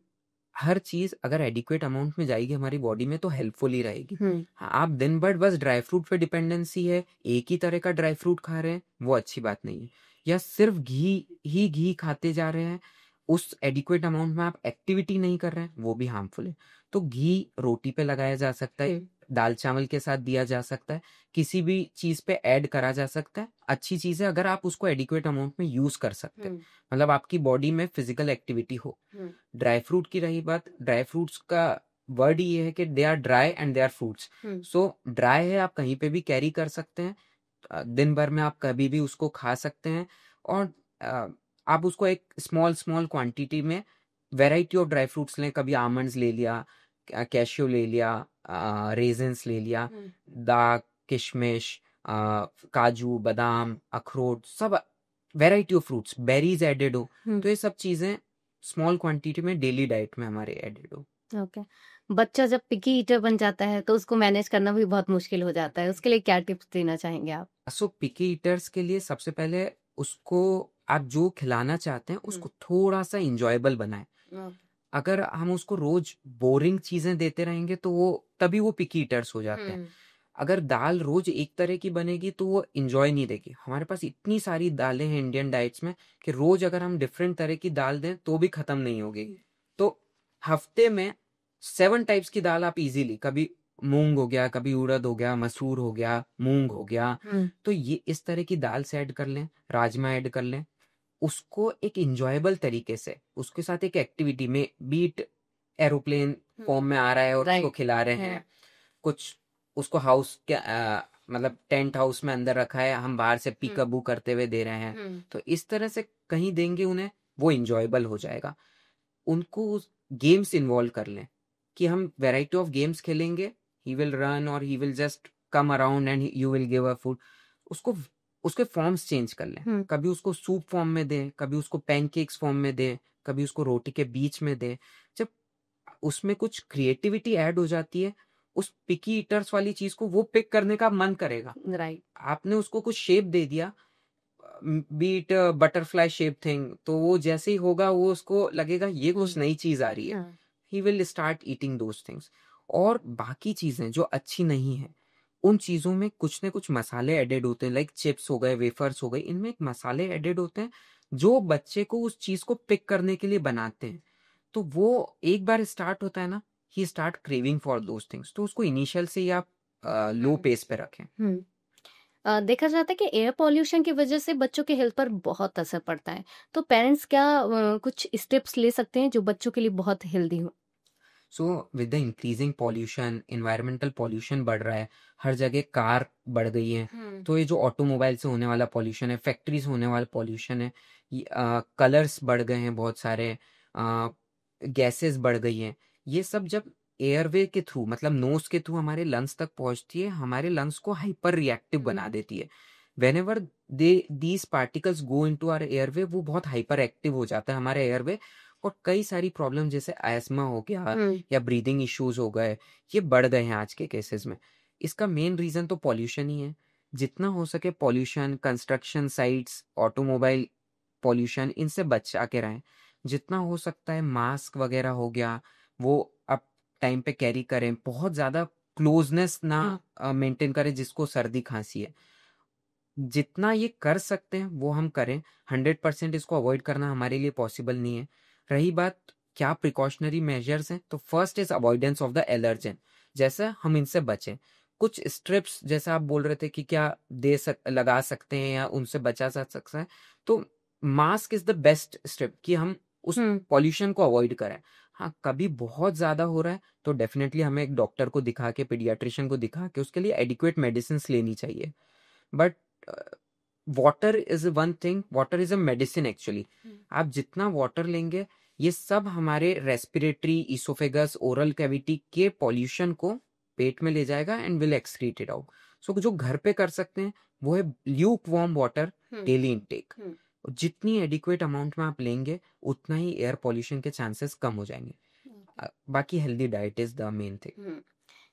हर चीज अगर एडिक्वेट अमाउंट में जाएगी हमारी बॉडी में तो हेल्पफुल ही रहेगी। हाँ, आप दिन भर बस ड्राई फ्रूट पे डिपेंडेंसी है, एक ही तरह का ड्राई फ्रूट खा रहे हैं, वो अच्छी बात नहीं है। या सिर्फ घी खाते जा रहे हैं, उस एडिक्वेट अमाउंट में आप एक्टिविटी नहीं कर रहे हैं, वो भी हार्मफुल है। तो घी रोटी पे लगाया जा सकता है, दाल चावल के साथ दिया जा सकता है, किसी भी चीज पे ऐड करा जा सकता है। अच्छी चीज है अगर आप उसको एडिक्वेट अमाउंट में यूज कर सकते हैं, मतलब आपकी बॉडी में फिजिकल एक्टिविटी हो। ड्राई फ्रूट की रही बात, ड्राई फ्रूट्स का वर्ड ये है कि they are dry and they are fruits. So dry है, आप कहीं पे भी कैरी कर सकते हैं, दिन भर में आप कभी भी उसको खा सकते हैं। और आप उसको एक स्मॉल स्मॉल क्वांटिटी में, वेराइटी ऑफ ड्राई फ्रूट्स लें, कभी आमंड्स ले लिया, कैशियो ले लिया, रेजन्स ले लिया, दाख, किशमिश, काजू, बादाम, अखरोट, सब variety of fruits, berries added हो, तो ये सब चीजें स्मॉल क्वांटिटी में डेली डाइट में हमारे एडेड हो। ओके। बच्चा जब पिकी ईटर बन जाता है तो उसको मैनेज करना भी बहुत मुश्किल हो जाता है, उसके लिए क्या टिप्स देना चाहेंगे आप? सो पिकी ईटर्स के लिए सबसे पहले उसको आप जो खिलाना चाहते हैं उसको थोड़ा सा इंजॉयबल बनाएं। अगर हम उसको रोज बोरिंग चीजें देते रहेंगे तो वो तभी वो पिकी ईटर्स हो जाते हैं। अगर दाल रोज एक तरह की बनेगी तो वो इंजॉय नहीं देगी। हमारे पास इतनी सारी दालें हैं इंडियन डाइट्स में कि रोज अगर हम डिफरेंट तरह की दाल दें तो भी खत्म नहीं होगी। तो हफ्ते में 7 टाइप्स की दाल आप इजीली, कभी मूंग हो गया, कभी उड़द हो गया, मसूर हो गया, मूंग हो गया, तो ये इस तरह की दाल से ऐड कर लें, राजमा ऐड कर लें, उसको एक इंजॉयबल तरीके से, उसके साथ एक एक्टिविटी में, बीट एरोप्लेन फॉर्म में आ रहा है और उसको खिला रहे हैं, कुछ उसको हाउस के मतलब टेंट हाउस में अंदर रखा है, हम बाहर से पीकअबू करते हुए दे रहे हैं, तो इस तरह से कहीं देंगे उन्हें, वो इंजॉयबल हो जाएगा। उनको गेम्स इन्वॉल्व कर लें कि हम वैरायटी ऑफ गेम्स खेलेंगे, ही विल रन और he will just come around and you will give a food. उसको उसके फॉर्म्स चेंज कर लें, कभी उसको सूप फॉर्म में दें, कभी उसको पैनकेक्स फॉर्म में दें, कभी उसको रोटी के बीच में दें। जब उसमें कुछ क्रिएटिविटी ऐड हो जाती है, उस पिकी ईटर्स वाली चीज को वो पिक करने का मन करेगा। राइट। आपने उसको कुछ शेप दे दिया, बीट बटरफ्लाई शेप थिंग, तो वो जैसे ही होगा वो उसको लगेगा ये कुछ नई चीज आ रही है, he will start eating those things. और बाकी चीजें जो अच्छी नहीं है, उन चीजों में कुछ न कुछ मसाले एडेड होते हैं, लाइक चिप्स हो गए, वेफर्स हो गए, इनमें एक मसाले एडेड होते हैं जो बच्चे को उस चीज को पिक करने के लिए बनाते हैं। तो वो एक बार स्टार्ट होता है ना, he start craving for those things. तो उसको इनिशियल से ही आप लो पेस पे रखें। देखा जाता है कि एयर पॉल्यूशन की वजह से बच्चों के हेल्थ पर बहुत असर पड़ता है, तो पेरेंट्स क्या कुछ स्टेप्स ले सकते हैं जो बच्चों के लिए बहुत हेल्दी हो? So with the increasing pollution, environmental pollution बढ़ रहा है, हर जगह कार बढ़ गई है, तो ये जो ऑटोमोबाइल से होने वाला पॉल्यूशन है, फैक्ट्री से होने वाला पॉल्यूशन है, कलर्स बढ़ गए हैं, बहुत सारे गैसेस बढ़ गई हैं, ये सब जब एयरवे के थ्रू, मतलब नोज के थ्रू हमारे लंग्स तक पहुंचती है, हमारे लंग्स को हाइपर रिएक्टिव बना देती है। Whenever these particles go into our airway, वो बहुत हाइपर एक्टिव हो जाता है हमारे एयरवे, और कई सारी प्रॉब्लम जैसे एस्मा हो गया या ब्रीदिंग इश्यूज हो गए, ये बढ़ गए हैं आज के केसेस में। इसका मेन रीजन तो पॉल्यूशन ही है। जितना हो सके pollution, construction sites, automobile pollution, इनसे बचा के रहें। जितना हो सकता है मास्क वगैरह हो गया, वो आप टाइम पे कैरी करें। बहुत ज्यादा क्लोजनेस ना मेंटेन करें जिसको सर्दी खांसी है। जितना ये कर सकते हैं वो हम करें। 100% इसको अवॉइड करना हमारे लिए पॉसिबल नहीं है। रही बात क्या प्रिकॉशनरी मेजर्स हैं, तो first is avoidance of the allergen. जैसे हम इनसे बचें, कुछ स्ट्रिप्स जैसे आप बोल रहे थे कि क्या लगा सकते हैं या उनसे बचा जा सकता है, तो mask is the best strip कि हम उस पॉल्यूशन को अवॉइड करें। हाँ, कभी बहुत ज्यादा हो रहा है तो डेफिनेटली हमें एक डॉक्टर को दिखा के, पीडियाट्रिशियन को दिखा के उसके लिए एडिक्वेट मेडिसिन लेनी चाहिए। But water is one thing, water is a medicine actually. आप जितना वाटर लेंगे, ये सब हमारे रेस्पिरेटरी, इसोफेगस, ओरल कैविटी के पॉल्यूशन को पेट में ले जाएगा and will excrete it out. So जो घर पे कर सकते हैं वो है lukewarm water daily intake. जितनी एडिक्वेट अमाउंट में आप लेंगे उतना ही एयर पॉल्यूशन के चांसेस कम हो जाएंगे। बाकी healthy diet is the main thing.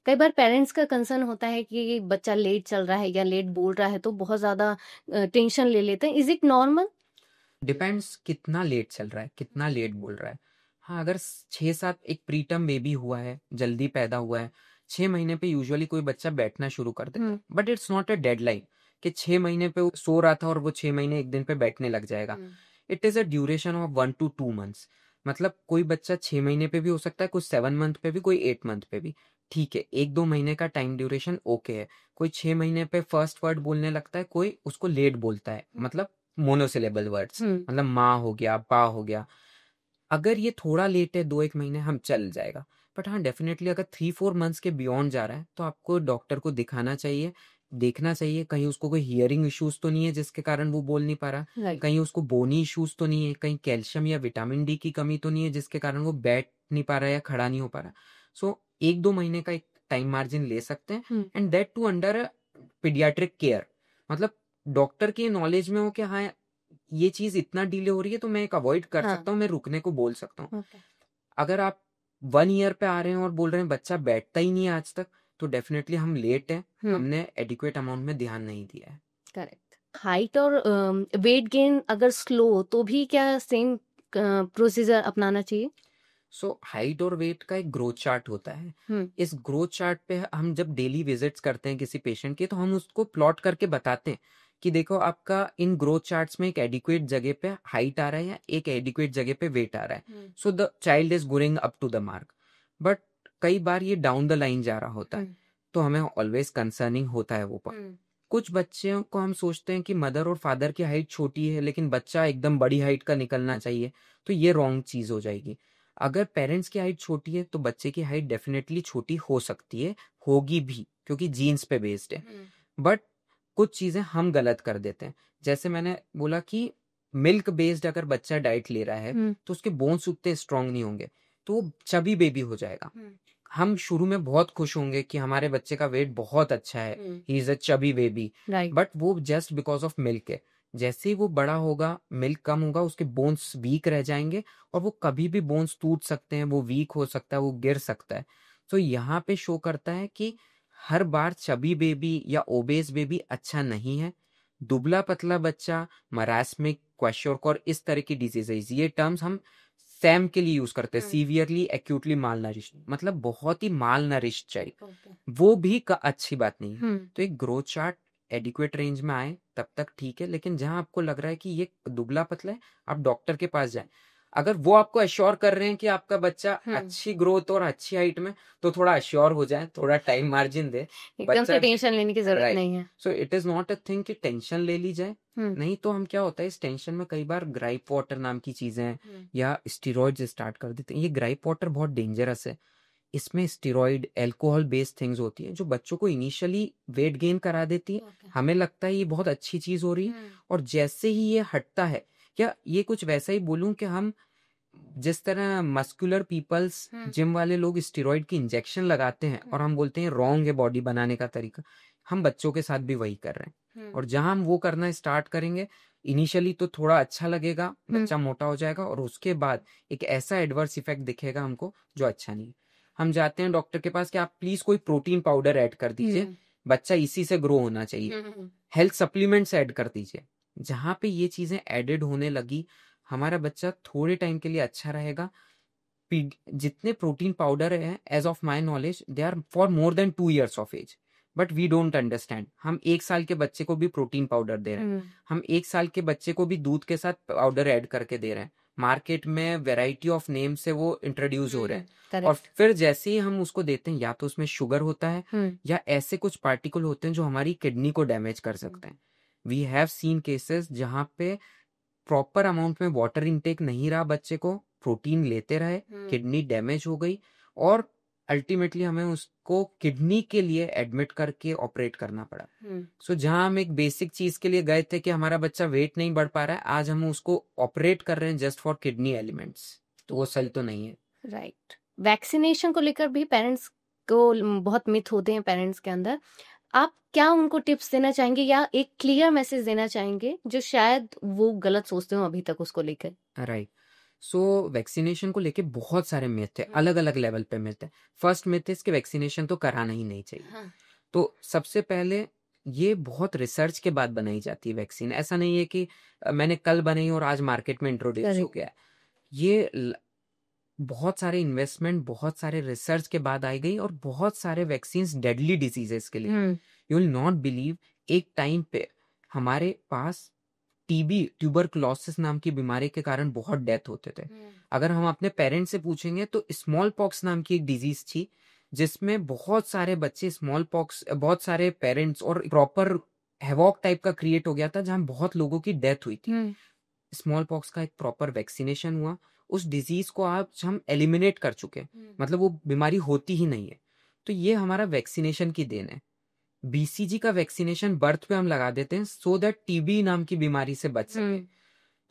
कई बार पेरेंट्स का कंसर्न होता है कि बच्चा लेट चल रहा है या लेट बोल रहा है तो बहुत ज्यादा टेंशन ले लेते हैं। Is it normal? डिपेंड्स कितना लेट चल रहा है, कितना लेट बोल रहा है। हाँ, अगर 6-7 एक प्रीटर्म बेबी हुआ है, जल्दी पैदा हुआ है, 6 महीने पे यूजुअली कोई बच्चा बैठना शुरू कर देता है, but it's not a deadline कि 6 महीने पे वो सो रहा था और वो 6 महीने एक दिन पे बैठने लग जाएगा। It is a duration of 1 to 2 months। मतलब कोई बच्चा 6 महीने पे भी हो सकता है, कोई 7 मंथ पे भी, कोई 8 मंथ पे भी। ठीक है, 1-2 महीने का टाइम ड्यूरेशन ओके है। कोई 6 महीने पे फर्स्ट वर्ड बोलने लगता है, कोई उसको लेट बोलता है, मतलब मोनोसिलेबल वर्ड्स, मतलब माँ हो गया, पा हो गया। अगर ये थोड़ा लेट है, 2-1 महीने, हम चल जाएगा। बट हाँ, डेफिनेटली अगर 3-4 मंथ्स के बियॉन्ड जा रहा है तो आपको डॉक्टर को दिखाना चाहिए, देखना चाहिए कहीं उसको कोई हियरिंग इश्यूज तो नहीं है जिसके कारण वो बोल नहीं पा रहा, कहीं उसको बोनी इश्यूज तो नहीं है, कहीं कैल्शियम या विटामिन डी की कमी तो नहीं है जिसके कारण वो बैठ नहीं पा रहा है या खड़ा नहीं हो पा रहा। सो 1-2 महीने का एक टाइम मार्जिन ले सकते हैं, and that too under paediatric care. मतलब डॉक्टर की नॉलेज में हो कि हाँ, ये चीज इतना डिले हो रही है तो मैं एक अवॉइड कर सकता हूँ, मैं रुकने को बोल सकता हूँ। अगर आप 1 ईयर पे आ रहे हैं और बोल रहे हैं बच्चा बैठता ही नहीं है आज तक, तो डेफिनेटली हम लेट हैं, हमने एडिक्वेट अमाउंट में ध्यान नहीं दिया है। करेक्ट। हाइट और वेट गेन अगर स्लो तो भी क्या सेम प्रोसीजर अपनाना चाहिए? सो हाइट और वेट का एक ग्रोथ चार्ट होता है। हम्म। इस ग्रोथ चार्ट पे हम जब डेली विजिट्स करते हैं किसी पेशेंट के, तो हम उसको प्लॉट करके बताते हैं कि देखो आपका इन ग्रोथ चार्ट्स में एक एडिक्वेट जगह पे हाइट आ रहा है या एक एडिक्वेट जगह पे वेट आ रहा है। So the child is going up to the mark. But कई बार ये डाउन द लाइन जा रहा होता है, तो हमें ऑलवेज कंसर्निंग होता है वो पार्ट। कुछ बच्चों को हम सोचते हैं कि मदर और फादर की हाइट छोटी है लेकिन बच्चा एकदम बड़ी हाइट का निकलना चाहिए, तो ये रॉन्ग चीज हो जाएगी। अगर पेरेंट्स की हाइट छोटी है तो बच्चे की हाइट डेफिनेटली छोटी हो सकती है, होगी भी, क्योंकि जीन्स पे बेस्ड है। बट कुछ चीजें हम गलत कर देते हैं। जैसे मैंने बोला कि मिल्क बेस्ड अगर बच्चा डाइट ले रहा है तो उसके बोन्स उतने स्ट्रांग नहीं होंगे, तो वो चबी बेबी हो जाएगा। हम शुरू में बहुत खुश होंगे कि हमारे बच्चे का वेट बहुत अच्छा है, he is a chubby baby, right. But वो जस्ट बिकॉज ऑफ मिल्क है। जैसे ही वो बड़ा होगा, मिल्क कम होगा, उसके बोन्स वीक रह जाएंगे और वो कभी भी बोन्स टूट सकते हैं, वो वीक हो सकता है, वो गिर सकता है। तो यहाँ पे शो करता है कि हर बार चबी बेबी या ओबेस बेबी अच्छा नहीं है। दुबला पतला बच्चा, मरास्मिक, क्वेश्चरकॉर, इस तरह की डिजीजेज, ये टर्म्स हम सैम के लिए यूज करते हैं, सीवियरली एक्यूटली माल नरिश्ड, मतलब बहुत ही माल नरिश्ड चाइल्ड, वो भी अच्छी बात नहीं है। तो एक ग्रोथ चार्ट एडिक्वेट रेंज में आए तब तक ठीक है, लेकिन जहां आपको लग रहा है कि ये दुबला पतला है, आप डॉक्टर के पास जाएं। अगर वो आपको अश्योर कर रहे हैं कि आपका बच्चा अच्छी ग्रोथ और अच्छी हाइट में, तो थोड़ा अश्योर हो जाए, थोड़ा टाइम मार्जिन दे, एकदम से टेंशन लेने की जरूरत नहीं है। So it is not a thing कि टेंशन ले ली जाए। नहीं तो हम क्या होता है, इस टेंशन में कई बार ग्राइप वाटर नाम की चीजें हैं या स्टीरॉइड्स स्टार्ट कर देते हैं। ये ग्राइप वाटर बहुत डेंजरस है। इसमें स्टीरॉइड, अल्कोहल बेस्ड थिंग्स होती है जो बच्चों को इनिशियली वेट गेन करा देती है। हमें लगता है ये बहुत अच्छी चीज हो रही है, और जैसे ही ये हटता है, या ये कुछ वैसा ही बोलूं कि हम जिस तरह मस्कुलर पीपल्स, जिम वाले लोग स्टेरॉइड की इंजेक्शन लगाते हैं और हम बोलते हैं रॉन्ग है बॉडी बनाने का तरीका, हम बच्चों के साथ भी वही कर रहे हैं। और जहां हम वो करना स्टार्ट करेंगे, इनिशियली तो थोड़ा अच्छा लगेगा, बच्चा मोटा हो जाएगा, और उसके बाद एक ऐसा एडवर्स इफेक्ट दिखेगा हमको जो अच्छा नहीं है। हम जाते हैं डॉक्टर के पास कि आप प्लीज कोई प्रोटीन पाउडर ऐड कर दीजिए, बच्चा इसी से ग्रो होना चाहिए, हेल्थ सप्लीमेंट्स ऐड कर दीजिए। जहां पे ये चीजें एडेड होने लगी, हमारा बच्चा थोड़े टाइम के लिए अच्छा रहेगा। जितने प्रोटीन पाउडर है, as of my knowledge, they are for more than 2 years of age, but we don't understand. हम 1 साल के बच्चे को भी प्रोटीन पाउडर दे रहे हैं, हम 1 साल के बच्चे को भी दूध के साथ पाउडर ऐड करके दे रहे हैं। मार्केट में वेराइटी ऑफ नेम से वो इंट्रोड्यूस हो रहे हैं, और फिर जैसे ही हम उसको देते हैं, या तो उसमें शुगर होता है या ऐसे कुछ पार्टिकल होते हैं जो हमारी किडनी को डैमेज कर सकते हैं। वी हैव सीन केसेस जहां पे प्रॉपर अमाउंट में वाटर इनटेक नहीं रहा, बच्चे को प्रोटीन लेते रहे, किडनी डैमेज हो गई, और अल्टीमेटली हमें उसको किडनी के लिए एडमिट करके ऑपरेट करना पड़ा। सो जहां हम एक बेसिक चीज के लिए गए थे कि हमारा बच्चा वेट नहीं बढ़ पा रहा है, आज हम उसको ऑपरेट कर रहे हैं जस्ट फॉर किडनी एलिमेंट्स, तो वो सही तो नहीं है। राइट। वैक्सीनेशन को लेकर भी पेरेंट्स को बहुत मिथ होते हैं पेरेंट्स के अंदर। आप क्या उनको टिप्स देना चाहेंगे या एक क्लियर मैसेज देना चाहेंगे जो शायद वो गलत सोचते हो अभी तक उसको लेकर? राइट। सो वैक्सीनेशन को लेके बहुत सारे मिथ है, अलग अलग लेवल पे मिथ है। फर्स्ट मिथ है कि वैक्सीनेशन तो कराना ही नहीं चाहिए। तो सबसे पहले, ये बहुत रिसर्च के बाद बनाई जाती है वैक्सीन। ऐसा नहीं है कि मैंने कल बनाई और आज मार्केट में इंट्रोड्यूस हो गया। ये बहुत सारे इन्वेस्टमेंट, बहुत सारे रिसर्च के बाद आई गई, और बहुत सारे वैक्सीन डेडली डिजीजेस के लिए। यू विल नॉट बिलीव, एक टाइम पे हमारे पास टीबी, ट्यूबरकुलोसिस नाम की बीमारी के कारण बहुत डेथ होते थे। अगर हम अपने पेरेंट्स से पूछेंगे तो स्मॉल पॉक्स नाम की एक डिजीज थी जिसमें बहुत सारे बच्चे, स्मॉल पॉक्स, बहुत सारे पेरेंट्स, और प्रॉपर हैवॉक टाइप का क्रिएट हो गया था जहां बहुत लोगों की डेथ हुई थी। स्मॉल पॉक्स का एक प्रॉपर वैक्सीनेशन हुआ, उस डिजीज को आज हम एलिमिनेट कर चुके हैं, मतलब वो बीमारी होती ही नहीं है। तो ये हमारा वैक्सीनेशन की देन है। बीसीजी का वैक्सीनेशन बर्थ पे हम लगा देते हैं सो दैट टीबी नाम की बीमारी से बच सके।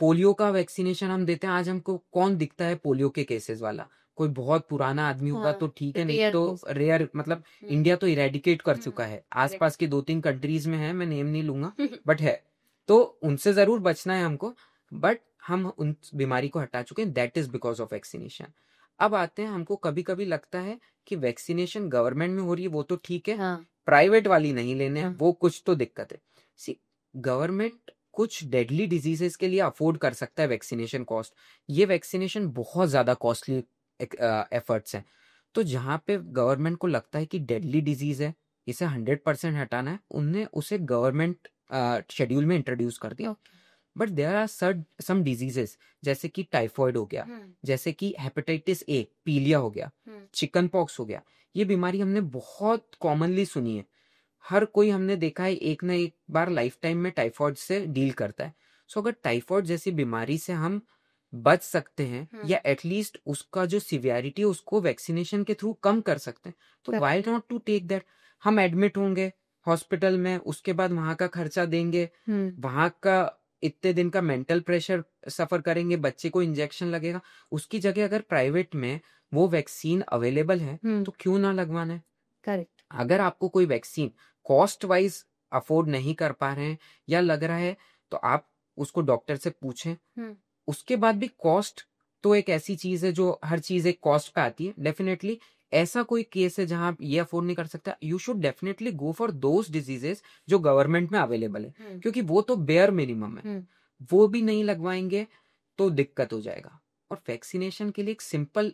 पोलियो का वैक्सीनेशन हम देते हैं। आज हमको कौन दिखता है पोलियो के केसेस वाला? कोई बहुत पुराना आदमी होगा तो ठीक है, नहीं तो रेयर, मतलब इंडिया तो इरेडिकेट कर चुका है। आसपास की 2-3 कंट्रीज में है, मैं नेम नहीं लूंगा, बट है, तो उनसे जरूर बचना है हमको, बट हम उन बीमारी को हटा चुके हैं। That is because of vaccination. अब आते हैं, हमको कभी कभी लगता है कि वैक्सीनेशन गवर्नमेंट में हो रही है, वो तो ठीक है, प्राइवेट वाली नहीं लेने, वो कुछ तो दिक्कत है। सी, गवर्नमेंट कुछ डेडली डिजीजेस के लिए अफोर्ड कर सकता है वैक्सीनेशन कॉस्ट। ये वैक्सीनेशन बहुत ज्यादा कॉस्टली एफर्ट्स हैं। तो जहाँ पे गवर्नमेंट को लगता है कि डेडली डिजीज है, इसे 100% हटाना है, उनने उसे गवर्नमेंट शेड्यूल में इंट्रोड्यूस कर दिया। But there are some diseases जैसे कि टाइफॉइड हो गया, जैसे कि हेपेटाइटिस ए, पीलिया हो गया, चिकन पॉक्स हो गया। ये बीमारी हमने बहुत कॉमनली सुनी है, हर कोई हमने देखा है एक ना एक बार लाइफ टाइम में टाइफॉइड से डील करता है। सो अगर टाइफॉइड जैसी बीमारी से हम बच सकते हैं या एटलीस्ट उसका जो सिवियरिटी है उसको वैक्सीनेशन के थ्रू कम कर सकते हैं, तो why not to take that. हम एडमिट होंगे हॉस्पिटल में, उसके बाद वहां का खर्चा देंगे, वहां का इतने दिन का मेंटल प्रेशर सफर करेंगे, बच्चे को इंजेक्शन लगेगा। उसकी जगह अगर प्राइवेट में वो वैक्सीन अवेलेबल है तो क्यों ना लगवाना है। करेक्ट। अगर आपको कोई वैक्सीन कॉस्ट वाइज अफोर्ड नहीं कर पा रहे हैं या लग रहा है, तो आप उसको डॉक्टर से पूछें। उसके बाद भी कॉस्ट तो एक ऐसी चीज है जो हर चीज एक कॉस्ट पे आती है। डेफिनेटली ऐसा कोई केस है जहां आप ये अफोर्ड नहीं कर सकता, you should definitely go for those diseases जो गवर्नमेंट में अवेलेबल है, क्योंकि वो तो बेयर मिनिमम है। वो भी नहीं लगवाएंगे तो दिक्कत हो जाएगा। और वैक्सीनेशन के लिए एक सिंपल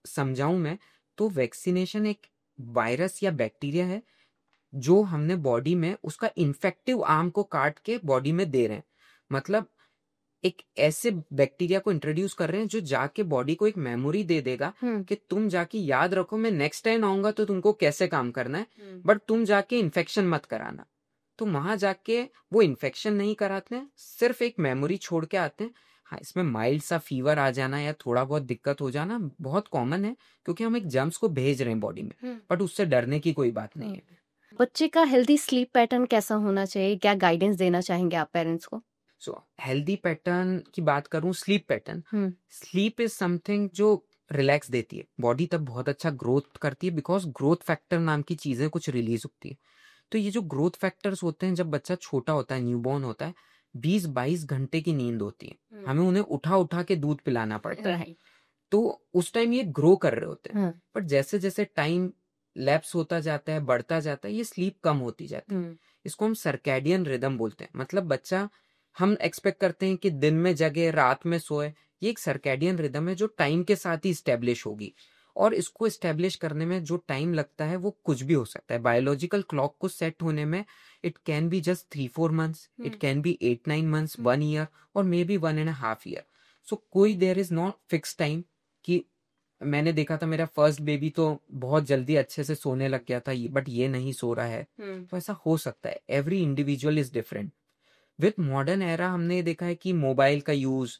समझाऊं मैं तो, वैक्सीनेशन एक वायरस या बैक्टीरिया है जो हमने बॉडी में उसका इन्फेक्टिव आर्म को काट के बॉडी में दे रहे हैं। मतलब एक ऐसे बैक्टीरिया को इंट्रोड्यूस कर रहे हैं जो जाके बॉडी को एक मेमोरी दे देगा कि तुम जाके याद रखो, मैं नेक्स्ट टाइम आऊंगा तो तुमको कैसे काम करना है, बट तुम जाके इन्फेक्शन मत कराना। तो वहां जाके वो इन्फेक्शन नहीं कराते हैं, सिर्फ एक मेमोरी छोड़ के आते हैं। हाँ, इसमें माइल्ड सा फीवर आ जाना या थोड़ा बहुत दिक्कत हो जाना बहुत कॉमन है, क्योंकि हम एक जर्म्स को भेज रहे हैं बॉडी में, बट उससे डरने की कोई बात नहीं है। बच्चे का हेल्दी स्लीप पैटर्न कैसा होना चाहिए, क्या गाइडेंस देना चाहेंगे आप पेरेंट्स को? सो हेल्दी पैटर्न की बात करूं, sleep pattern, sleep is something जो रिलैक्स देती है, बॉडी तब बहुत अच्छा ग्रोथ करती है, बिकॉज ग्रोथ फैक्टर नाम की चीजें कुछ रिलीज होती है। तो ये जो ग्रोथ फैक्टर्स होते हैं, जब बच्चा छोटा होता है, न्यूबॉर्न होता है, 20-22 घंटे की नींद होती है, हमें उन्हें उठा उठा के दूध पिलाना पड़ता है। तो उस टाइम ये ग्रो कर रहे होते हैं, बट जैसे जैसे टाइम लैप्स होता जाता है, बढ़ता जाता है, ये स्लीप कम होती जाती है। इसको हम सर्कैडियन रिदम बोलते हैं। मतलब बच्चा, हम एक्सपेक्ट करते हैं कि दिन में जगे रात में सोए, ये एक सर्कैडियन रिदम है जो टाइम के साथ ही स्टैब्लिश होगी। और इसको स्टैब्लिश करने में जो टाइम लगता है वो कुछ भी हो सकता है। बायोलॉजिकल क्लॉक को सेट होने में it can be just 3-4 months, it can be 8-9 months, 1 year, और मे बी 1.5 ईयर। सो कोई there is not fix time कि मैंने देखा था मेरा फर्स्ट बेबी तो बहुत जल्दी अच्छे से सोने लग गया था, बट ये नहीं सो रहा है। तो ऐसा हो सकता है, every individual is different. With modern era हमने ये देखा है कि मोबाइल का यूज,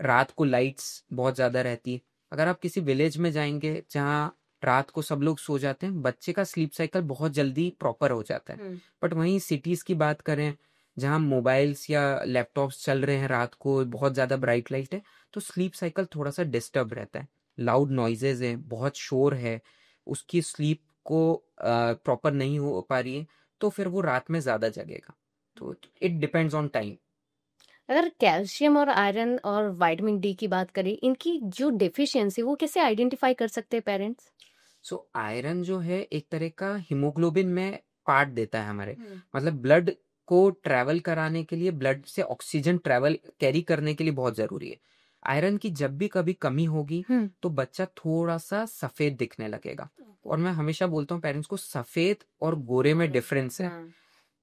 रात को लाइट्स बहुत ज्यादा रहती है। अगर आप किसी विलेज में जाएंगे जहाँ रात को सब लोग सो जाते हैं, बच्चे का स्लीप साइकिल बहुत जल्दी प्रॉपर हो जाता है। बट वहीं सिटीज की बात करें जहाँ मोबाइल्स या लैपटॉप्स चल रहे हैं, रात को बहुत ज्यादा ब्राइट लाइट है, तो स्लीप साइकिल थोड़ा सा डिस्टर्ब रहता है। लाउड नॉइजेज है, बहुत शोर है, उसकी स्लीप को प्रॉपर नहीं हो पा रही है, तो फिर वो रात में ज्यादा जगेगा। तो इट डिपेंड्स ऑन टाइम। अगर कैल्शियम और आयरन और विटामिन डी की बात करें, इनकी जो डेफिशिएंसी वो कैसे आइडेंटिफाई कर सकते हैं पेरेंट्स? सो आयरन जो है एक तरह का हीमोग्लोबिन में पार्ट देता है हमारे, मतलब ब्लड को ट्रैवल कराने के लिए, ब्लड से ऑक्सीजन ट्रैवल कैरी करने के लिए बहुत जरूरी है। आयरन की जब भी कभी कमी होगी तो बच्चा थोड़ा सा सफेद दिखने लगेगा। और मैं हमेशा बोलता हूँ पेरेंट्स को, सफेद और गोरे में डिफरेंस है।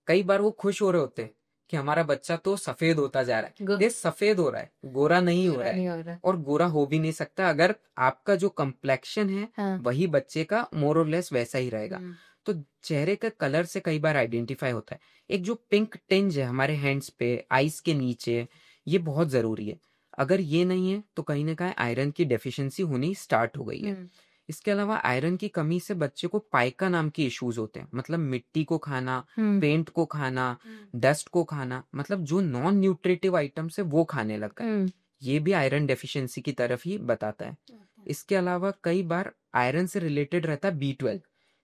कई बार वो खुश हो रहे होते हैं कि हमारा बच्चा तो सफेद होता जा रहा है, ये सफेद हो रहा है, गोरा नहीं हो रहा है, और गोरा हो भी नहीं सकता अगर आपका जो कम्प्लेक्शन है वही बच्चे का मोर और लेस वैसा ही रहेगा। तो चेहरे का कलर से कई बार आइडेंटिफाई होता है। एक जो पिंक टिंज है हमारे हैंड्स पे, आईज के नीचे, ये बहुत जरूरी है। अगर ये नहीं है तो कहीं ना कहीं आयरन की डेफिशिएंसी होनी स्टार्ट हो गई है। इसके अलावा आयरन की कमी से बच्चे को पाइका नाम के इश्यूज होते हैं, मतलब मिट्टी को खाना, पेंट को खाना, डस्ट को खाना, मतलब जो नॉन न्यूट्रिटिव आइटम्स है वो खाने लग गए। ये भी आयरन डेफिशिएंसी की तरफ ही बताता है। इसके अलावा कई बार आयरन से रिलेटेड रहता है B12,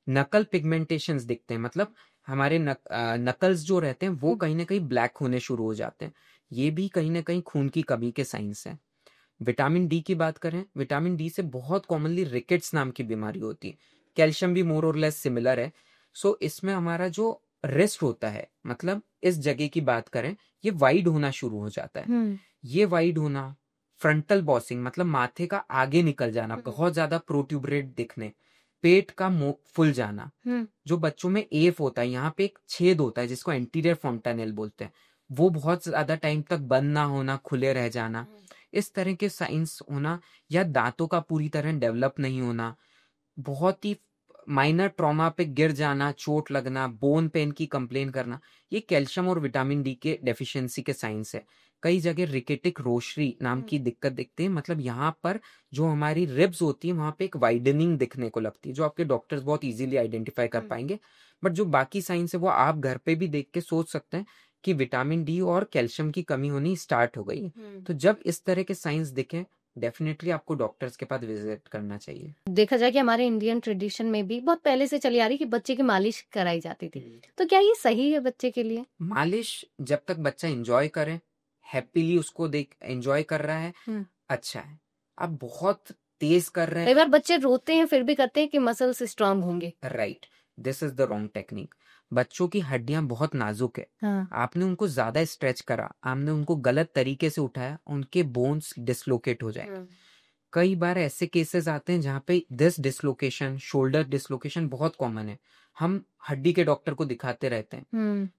नकल पिगमेंटेशंस दिखते हैं, मतलब हमारे नकल्स जो रहते हैं वो कहीं ना कहीं ब्लैक होने शुरू हो जाते हैं। ये भी कहीं ना कहीं खून की कमी के साइंस है। विटामिन डी की बात करें, विटामिन डी से बहुत कॉमनली रिकेट्स नाम की बीमारी होती है। कैल्शियम भी मोर और लेस सिमिलर है। सो इसमें हमारा जो रिस्ट होता है, मतलब इस जगह की बात करें, ये वाइड होना शुरू हो जाता है। ये वाइड होना फ्रंटल बॉसिंग मतलब माथे का आगे निकल जाना, बहुत ज्यादा प्रोट्यूबरेट दिखने, पेट का फुल जाना, जो बच्चों में एफ होता है, यहाँ पे एक छेद होता है जिसको एंटीरियर फॉन्टानेल बोलते हैं, वो बहुत ज्यादा टाइम तक बंद ना होना, खुले रह जाना, इस तरह के साइंस होना, या दांतों का पूरी तरह डेवलप नहीं होना, बहुत ही माइनर ट्रॉमा पे गिर जाना, चोट लगना, बोन पेन की कंप्लेन करना, ये कैल्शियम और विटामिन डी के डेफिशिएंसी के साइंस है। कई जगह रिकेटिक रोशरी नाम की दिक्कत दिखती है, मतलब यहाँ पर जो हमारी रिब्स होती है वहां पे एक वाइडनिंग दिखने को लगती है, जो आपके डॉक्टर्स बहुत इजीली आइडेंटिफाई कर पाएंगे। बट जो बाकी साइंस है वो आप घर पे भी देख के सोच सकते हैं कि विटामिन डी और कैल्शियम की कमी होनी स्टार्ट हो गई है। तो जब इस तरह के साइंस दिखे, डेफिनेटली आपको डॉक्टर्स के पास विजिट करना चाहिए। देखा जाए कि हमारे इंडियन ट्रेडिशन में भी बहुत पहले से चली आ रही कि बच्चे की मालिश कराई जाती थी, तो क्या ये सही है बच्चे के लिए? मालिश जब तक बच्चा एंजॉय करे, हैप्पीली उसको देख एंजॉय कर रहा है, अच्छा है। अब बहुत तेज कर रहे कई हैं, बार बच्चे रोते हैं फिर भी करते हैं कि मसल्स स्ट्रांग होंगे। Right, this is the wrong technique. बच्चों की हड्डियां बहुत नाजुक है, हाँ। आपने उनको ज्यादा स्ट्रेच करा, आपने उनको गलत तरीके से उठाया, उनके बोन्स डिसलोकेट हो जाएंगे। कई बार ऐसे केसेस आते हैं जहाँ पे दिस डिसलोकेशन, शोल्डर डिसलोकेशन बहुत कॉमन है, हम हड्डी के डॉक्टर को दिखाते रहते हैं,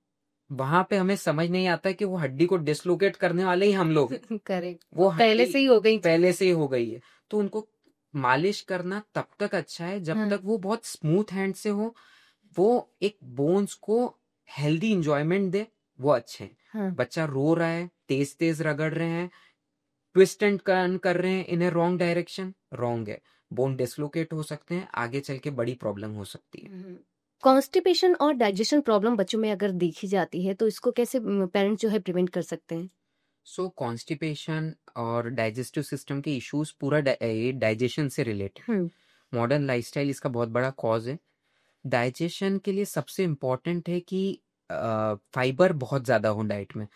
वहां पे हमें समझ नहीं आता कि वो हड्डी को डिसलोकेट करने वाले ही हम लोग करेक्ट, वो पहले से ही हो गई, पहले से ही हो गई है। तो उनको मालिश करना तब तक अच्छा है जब तक वो बहुत स्मूथ हैंड से हो, वो एक बोन्स को हेल्दी इंजॉयमेंट दे, वो अच्छे हैं। बच्चा रो रहा है, तेज तेज रगड़ रहे हैं, ट्विस्ट एंड टर्न कर रहे हैं इन ए रॉन्ग डायरेक्शन, रॉन्ग है, बोन डिसलोकेट हो सकते हैं, आगे चल के बड़ी प्रॉब्लम हो सकती है। कॉन्स्टिपेशन और डाइजेशन प्रॉब्लम बच्चों में अगर देखी जाती है तो इसको कैसे पेरेंट्स जो है प्रिवेंट कर सकते हैं? सो कॉन्स्टिपेशन और डाइजेस्टिव सिस्टम के इश्यूज पूरा डाइजेशन से रिलेटेड, मॉडर्न लाइफस्टाइल इसका बहुत बड़ा कॉज है। डाइजेशन के लिए सबसे इम्पोर्टेंट है कि फाइबर बहुत ज्यादा हो डाइट में।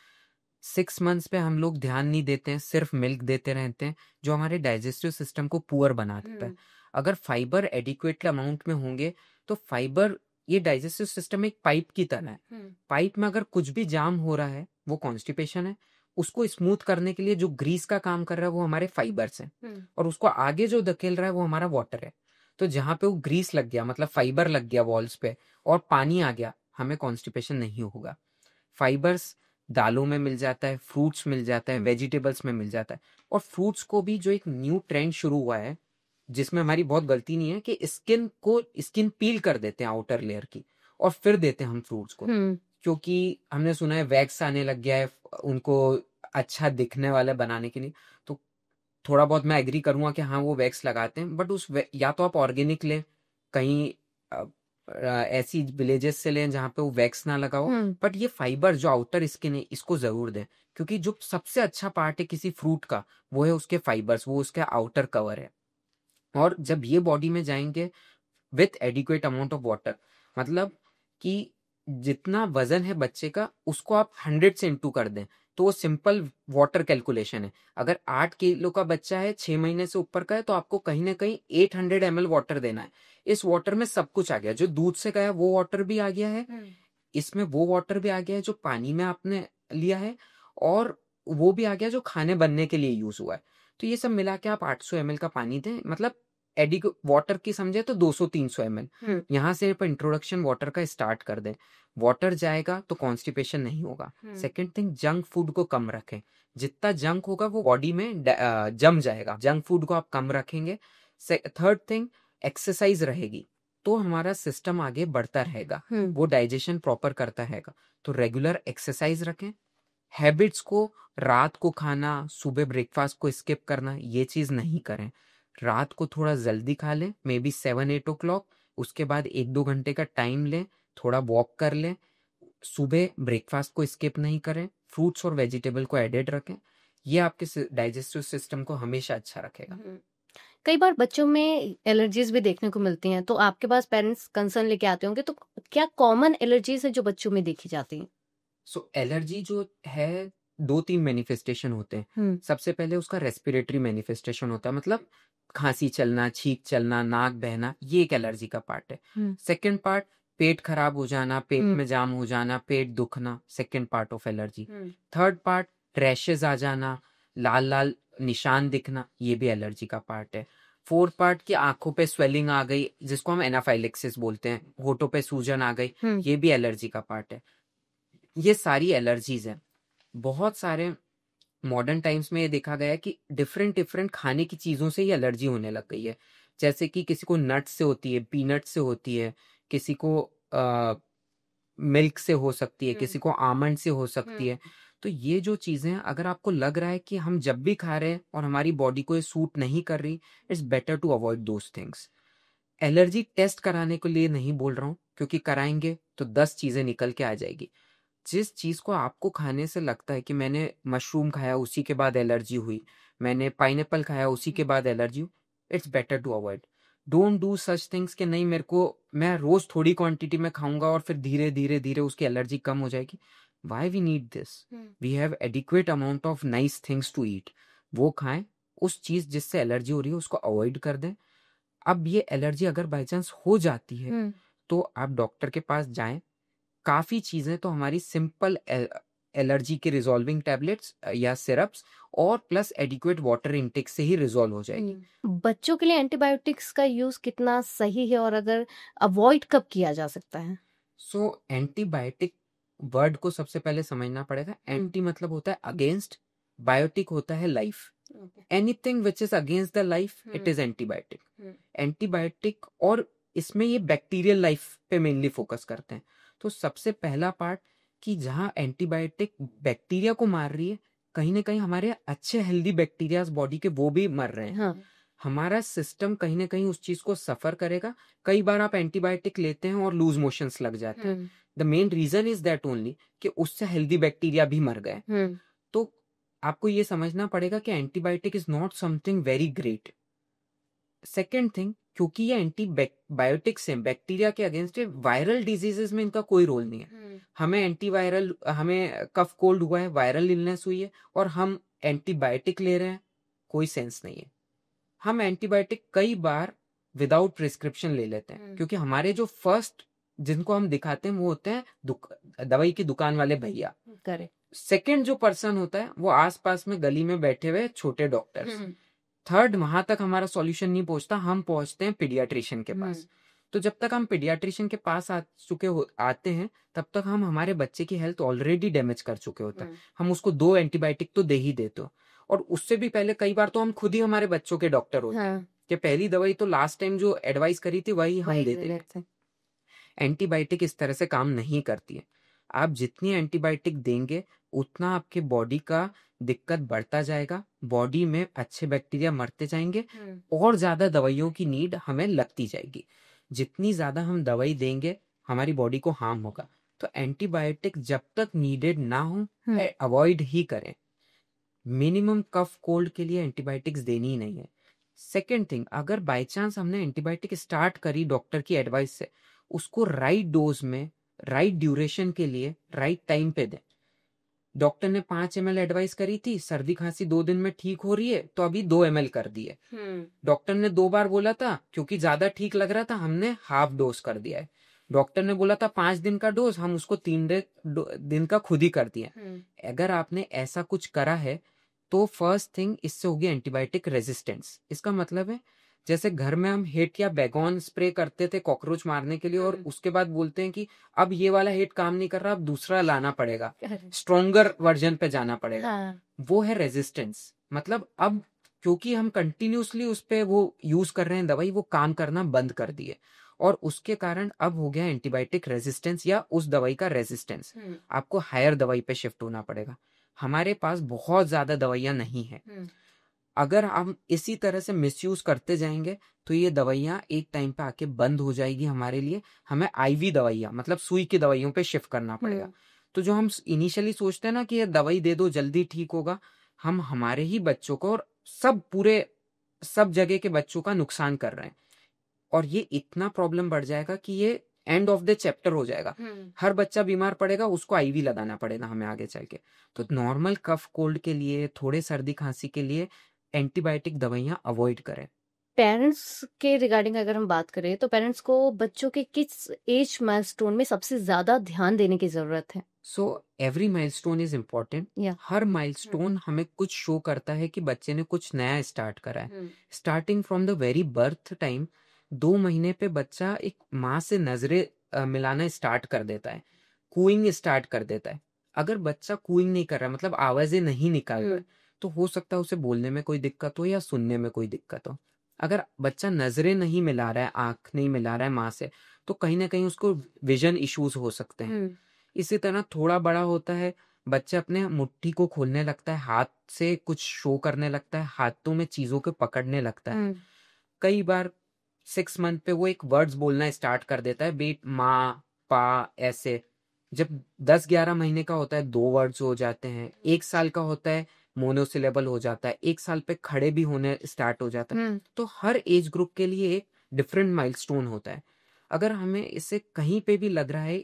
6 मंथ्स पे हम लोग ध्यान नहीं देते हैं, सिर्फ मिल्क देते रहते हैं, जो हमारे डाइजेस्टिव सिस्टम को पुअर बना देता है। अगर फाइबर एडिक्वेट अमाउंट में होंगे तो फाइबर, ये डाइजेस्टिव सिस्टम एक पाइप की तरह है, पाइप में अगर कुछ भी जाम हो रहा है वो कॉन्स्टिपेशन है, उसको स्मूथ करने के लिए जो ग्रीस का काम कर रहा है वो हमारे फाइबर्स हैं, और उसको आगे जो धकेल रहा है वो हमारा वाटर है। तो जहां पे वो ग्रीस लग गया, मतलब फाइबर लग गया वॉल्स पे और पानी आ गया, हमें कॉन्स्टिपेशन नहीं होगा। फाइबर्स दालों में मिल जाता है, फ्रूट्स मिल जाता है, वेजिटेबल्स में मिल जाता है। और फ्रूट्स को भी जो एक न्यू ट्रेंड शुरू हुआ है, जिसमें हमारी बहुत गलती नहीं है, कि स्किन पील कर देते हैं आउटर लेयर की और फिर देते हैं हम फ्रूट्स को, क्योंकि हमने सुना है वैक्स आने लग गया है उनको अच्छा दिखने वाला बनाने के लिए। तो थोड़ा बहुत मैं एग्री करूंगा कि हाँ वो वैक्स लगाते हैं, बट या तो आप ऑर्गेनिक लें, कहीं ऐसी विलेजेस से लें जहाँ पे वो वैक्स ना लगा हो, बट ये फाइबर जो आउटर स्किन है इसको जरूर दें, क्योंकि जो सबसे अच्छा पार्ट है किसी फ्रूट का वो है उसके फाइबर्स, वो उसका आउटर कवर है। और जब ये बॉडी में जाएंगे with adequate amount of water, मतलब कि जितना वजन है बच्चे का उसको आप 100 से इंटू कर दें, तो वो सिंपल वाटर कैलकुलेशन है। अगर 8 किलो का बच्चा है, 6 महीने से ऊपर का है, तो आपको कहीं ना कहीं 800 ml वाटर देना है। इस वाटर में सब कुछ आ गया, जो दूध से गया वो वाटर भी आ गया है, इसमें वो वाटर भी आ गया है जो पानी में आपने लिया है, और वो भी आ गया जो खाने बनने के लिए यूज हुआ है। तो ये सब मिला के आप 800 ml का पानी दें, मतलब वाटर की समझे तो 200-300 ml, यहाँ से इंट्रोडक्शन वाटर का स्टार्ट कर दें। वाटर जाएगा तो कॉन्स्टिपेशन नहीं होगा। सेकेंड थिंग, जंक फूड को कम रखें, जितना जंक होगा वो बॉडी में जम जाएगा, जंक फूड को आप कम रखेंगे। थर्ड थिंग, एक्सरसाइज रहेगी तो हमारा सिस्टम आगे बढ़ता रहेगा, वो डाइजेशन प्रॉपर करता रहेगा। तो रेगुलर एक्सरसाइज रखें, हैबिट्स को, रात को खाना, सुबह ब्रेकफास्ट को स्किप करना, ये चीज नहीं करें। रात को थोड़ा जल्दी खा लें, मे बी 7-8 o'clock, उसके बाद 1-2 घंटे का टाइम लें, थोड़ा वॉक कर लें, सुबह ब्रेकफास्ट को स्किप नहीं करें, फ्रूट्स और वेजिटेबल को एडेड रखें, ये आपके डाइजेस्टिव सिस्टम को हमेशा अच्छा रखेगा। कई बार बच्चों में एलर्जीज भी देखने को मिलती हैं, तो आपके पास पेरेंट्स कंसर्न लेके आते होंगे, तो क्या कॉमन एलर्जीज है जो बच्चों में देखी जाती हैं? सो एलर्जी जो है 2-3 मैनिफेस्टेशन होते हैं। सबसे पहले उसका रेस्पिरेटरी मैनिफेस्टेशन होता है, मतलब खांसी चलना, छींक चलना, नाक बहना, ये एक एलर्जी का पार्ट है। सेकेंड पार्ट, पेट खराब हो जाना, पेट में जाम हो जाना, पेट दुखना, second part of allergy. Third part, rashes आ जाना, लाल लाल निशान दिखना, ये भी एलर्जी का पार्ट है। फोर्थ पार्ट की आंखों पे स्वेलिंग आ गई, जिसको हम एनाफाइलेक्सिस बोलते हैं, होठों पे सूजन आ गई, ये भी एलर्जी का पार्ट है। ये सारी एलर्जीज हैं। बहुत सारे मॉडर्न टाइम्स में ये देखा गया है कि डिफरेंट डिफरेंट खाने की चीजों से ये एलर्जी होने लग गई है। जैसे कि किसी को नट से होती है, पीनट से होती है, किसी को मिल्क से हो सकती है, किसी को आमंड से हो सकती है। तो ये जो चीजें हैं, अगर आपको लग रहा है कि हम जब भी खा रहे हैं और हमारी बॉडी को ये सूट नहीं कर रही, it's better to avoid those things. Allergy test कराने के लिए नहीं बोल रहा हूँ, क्योंकि कराएंगे तो 10 चीजें निकल के आ जाएगी। जिस चीज को आपको खाने से लगता है कि मैंने मशरूम खाया उसी के बाद एलर्जी हुई, मैंने पाइनएप्पल खाया उसी के बाद एलर्जी हुई, it's better to avoid. Don't do such things कि नहीं मेरे को, मैं रोज थोड़ी क्वांटिटी में खाऊंगा और फिर धीरे धीरे धीरे उसकी एलर्जी कम हो जाएगी। Why we need this? We have adequate amount of nice things to eat. वो खाएं, उस चीज जिससे एलर्जी हो रही है उसको अवॉइड कर दें। अब ये एलर्जी अगर बाई चांस हो जाती है तो आप डॉक्टर के पास जाएं। काफी चीजें तो हमारी सिंपल एलर्जी के रिजॉल्विंग टैबलेट्स या सिरप्स और प्लस एडिक्वेट वाटर इनटेक से ही रिजॉल्व हो जाएगी। बच्चों के लिए एंटीबायोटिक्स का यूज कितना सही है और अगर अवॉइड कब किया जा सकता है? सो एंटीबायोटिक वर्ड को सबसे पहले समझना पड़ेगा। एंटी मतलब होता है अगेंस्ट, बायोटिक होता है life. Anything which is against the life it is antibiotic. Antibiotic, और इसमें ये बैक्टीरियल लाइफ पे मेनली फोकस करते हैं। तो सबसे पहला पार्ट कि जहां एंटीबायोटिक बैक्टीरिया को मार रही है, कहीं ना कहीं हमारे अच्छे हेल्दी बैक्टीरिया बॉडी के वो भी मर रहे हैं। हमारा सिस्टम कहीं ना कहीं उस चीज को सफर करेगा। कई बार आप एंटीबायोटिक लेते हैं और लूज मोशंस लग जाते हैं। The main reason is that only कि उससे हेल्दी बैक्टीरिया भी मर गए। तो आपको ये समझना पड़ेगा कि antibiotic is not something very great. Second thing, क्योंकि ये एंटीबायोटिक्स हैं, बैक्टीरिया के अगेंस्ट है, वायरल डिजीजेस में इनका कोई रोल नहीं है। हमें एंटीवायरल, हमें कफ कोल्ड हुआ है, वायरल इलनेस हुई है और हम एंटीबायोटिक ले रहे हैं, कोई सेंस नहीं है। हम एंटीबायोटिक कई बार विदाउट प्रिस्क्रिप्शन ले लेते हैं, क्योंकि हमारे जो फर्स्ट जिनको हम दिखाते हैं वो होते हैं दवाई की दुकान वाले भैया। सेकेंड जो पर्सन होता है वो आसपास में गली में बैठे हुए छोटे डॉक्टर्स। थर्ड, वहां तक हमारा सॉल्यूशन नहीं पहुंचता, हम पहुंचते हैं पीडियाट्रिशियन के पास। तो जब तक हम पीडियाट्रिशियन के पास आते हैं तब तक हम हमारे बच्चे की हेल्थ ऑलरेडी डैमेज कर चुके होते हैं। हम उसको 2 एंटीबायोटिक तो दे ही देते हो, और उससे भी पहले कई बार तो हम खुद ही हमारे बच्चों के डॉक्टर होते हैं कि पहली दवाई तो लास्ट टाइम जो एडवाइस करी थी वही हम देते। एंटीबायोटिक इस तरह से काम नहीं करती है। आप जितनी एंटीबायोटिक देंगे उतना आपके बॉडी का दिक्कत बढ़ता जाएगा, बॉडी में अच्छे बैक्टीरिया मरते जाएंगे और ज्यादा दवाइयों की नीड हमें लगती जाएगी। जितनी ज्यादा हम दवाई देंगे हमारी बॉडी को हार्म होगा। तो एंटीबायोटिक जब तक नीडेड ना हो अवॉइड ही करें। मिनिमम कफ कोल्ड के लिए एंटीबायोटिक्स देनी ही नहीं है। सेकेंड थिंग, अगर बाय चांस हमने एंटीबायोटिक स्टार्ट करी डॉक्टर की एडवाइस से, उसको राइट डोज में राइट ड्यूरेशन के लिए राइट टाइम पे दें। डॉक्टर ने 5 ml एडवाइस करी थी, सर्दी खांसी 2 दिन में ठीक हो रही है तो अभी 2 ml कर दिए। डॉक्टर ने 2 बार बोला था, क्योंकि ज्यादा ठीक लग रहा था हमने हाफ डोज कर दिया है। डॉक्टर ने बोला था 5 दिन का डोज, हम उसको 3 दिन का खुद ही कर दिया। अगर आपने ऐसा कुछ करा है तो फर्स्ट थिंग इससे होगी एंटीबायोटिक रेजिस्टेंस। इसका मतलब है जैसे घर में हम हेट या बैगॉन स्प्रे करते थे कॉकरोच मारने के लिए, और उसके बाद बोलते हैं कि अब ये वाला हेट काम नहीं कर रहा, अब दूसरा लाना पड़ेगा, स्ट्रॉन्गर वर्जन पे जाना पड़ेगा। वो है रेजिस्टेंस। मतलब अब क्योंकि हम कंटिन्यूसली उस पे वो यूज कर रहे हैं दवाई, वो काम करना बंद कर दिए और उसके कारण अब हो गया एंटीबायोटिक रेजिस्टेंस या उस दवाई का रेजिस्टेंस। आपको हायर दवाई पे शिफ्ट होना पड़ेगा। हमारे पास बहुत ज्यादा दवाइयां नहीं है। अगर हम इसी तरह से मिसयूज करते जाएंगे तो ये दवाइयां एक टाइम पे आके बंद हो जाएगी हमारे लिए। हमें आईवी दवाइयां मतलब सुई की दवाइयों पे शिफ्ट करना पड़ेगा। तो जो हम इनिशियली सोचते हैं ना कि ये दवाई दे दो जल्दी ठीक होगा, हम हमारे ही बच्चों को और सब जगह के बच्चों का नुकसान कर रहे हैं। और ये इतना प्रॉब्लम बढ़ जाएगा कि ये एंड ऑफ द चैप्टर हो जाएगा। हर बच्चा बीमार पड़ेगा, उसको आईवी लगाना पड़ेगा हमें आगे चल के। तो नॉर्मल कफ कोल्ड के लिए, थोड़े सर्दी खांसी के लिए एंटीबायोटिक दवाइयां अवॉइड करें। पेरेंट्स के रिगार्डिंग अगर हम बात करें तो पेरेंट्स को बच्चों के किस एज माइलस्टोन में सबसे ज्यादा ध्यान देने की जरूरत है? So every milestone is important. या हर माइलस्टोन हमें कुछ शो करता है कि बच्चे ने कुछ नया स्टार्ट करा है। Starting from the very birth time, 2 महीने पे बच्चा एक माँ से नजरें मिलाना स्टार्ट कर देता है, कूइंग स्टार्ट कर देता है। अगर बच्चा कूइंग नहीं कर रहा, मतलब आवाजें नहीं निकाल रहा है, तो हो सकता है उसे बोलने में कोई दिक्कत हो या सुनने में कोई दिक्कत हो। अगर बच्चा नजरें नहीं मिला रहा है, आंख नहीं मिला रहा है माँ से, तो कहीं ना कहीं उसको विजन इश्यूज हो सकते हैं। इसी तरह थोड़ा बड़ा होता है, बच्चा अपने मुट्ठी को खोलने लगता है, हाथ से कुछ शो करने लगता है, हाथों में चीजों को पकड़ने लगता है। कई बार 6 मंथ पे वो एक वर्ड्स बोलना स्टार्ट कर देता है, बेट माँ पा ऐसे। जब 10-11 महीने का होता है 2 वर्ड्स हो जाते हैं। 1 साल का होता है मोनोसिलेबल हो जाता है। 1 साल पे खड़े भी होने स्टार्ट हो जाता है। तो हर एज ग्रुप के लिए एक डिफरेंट माइलस्टोन होता है। अगर हमें इसे कहीं पे भी लग रहा है,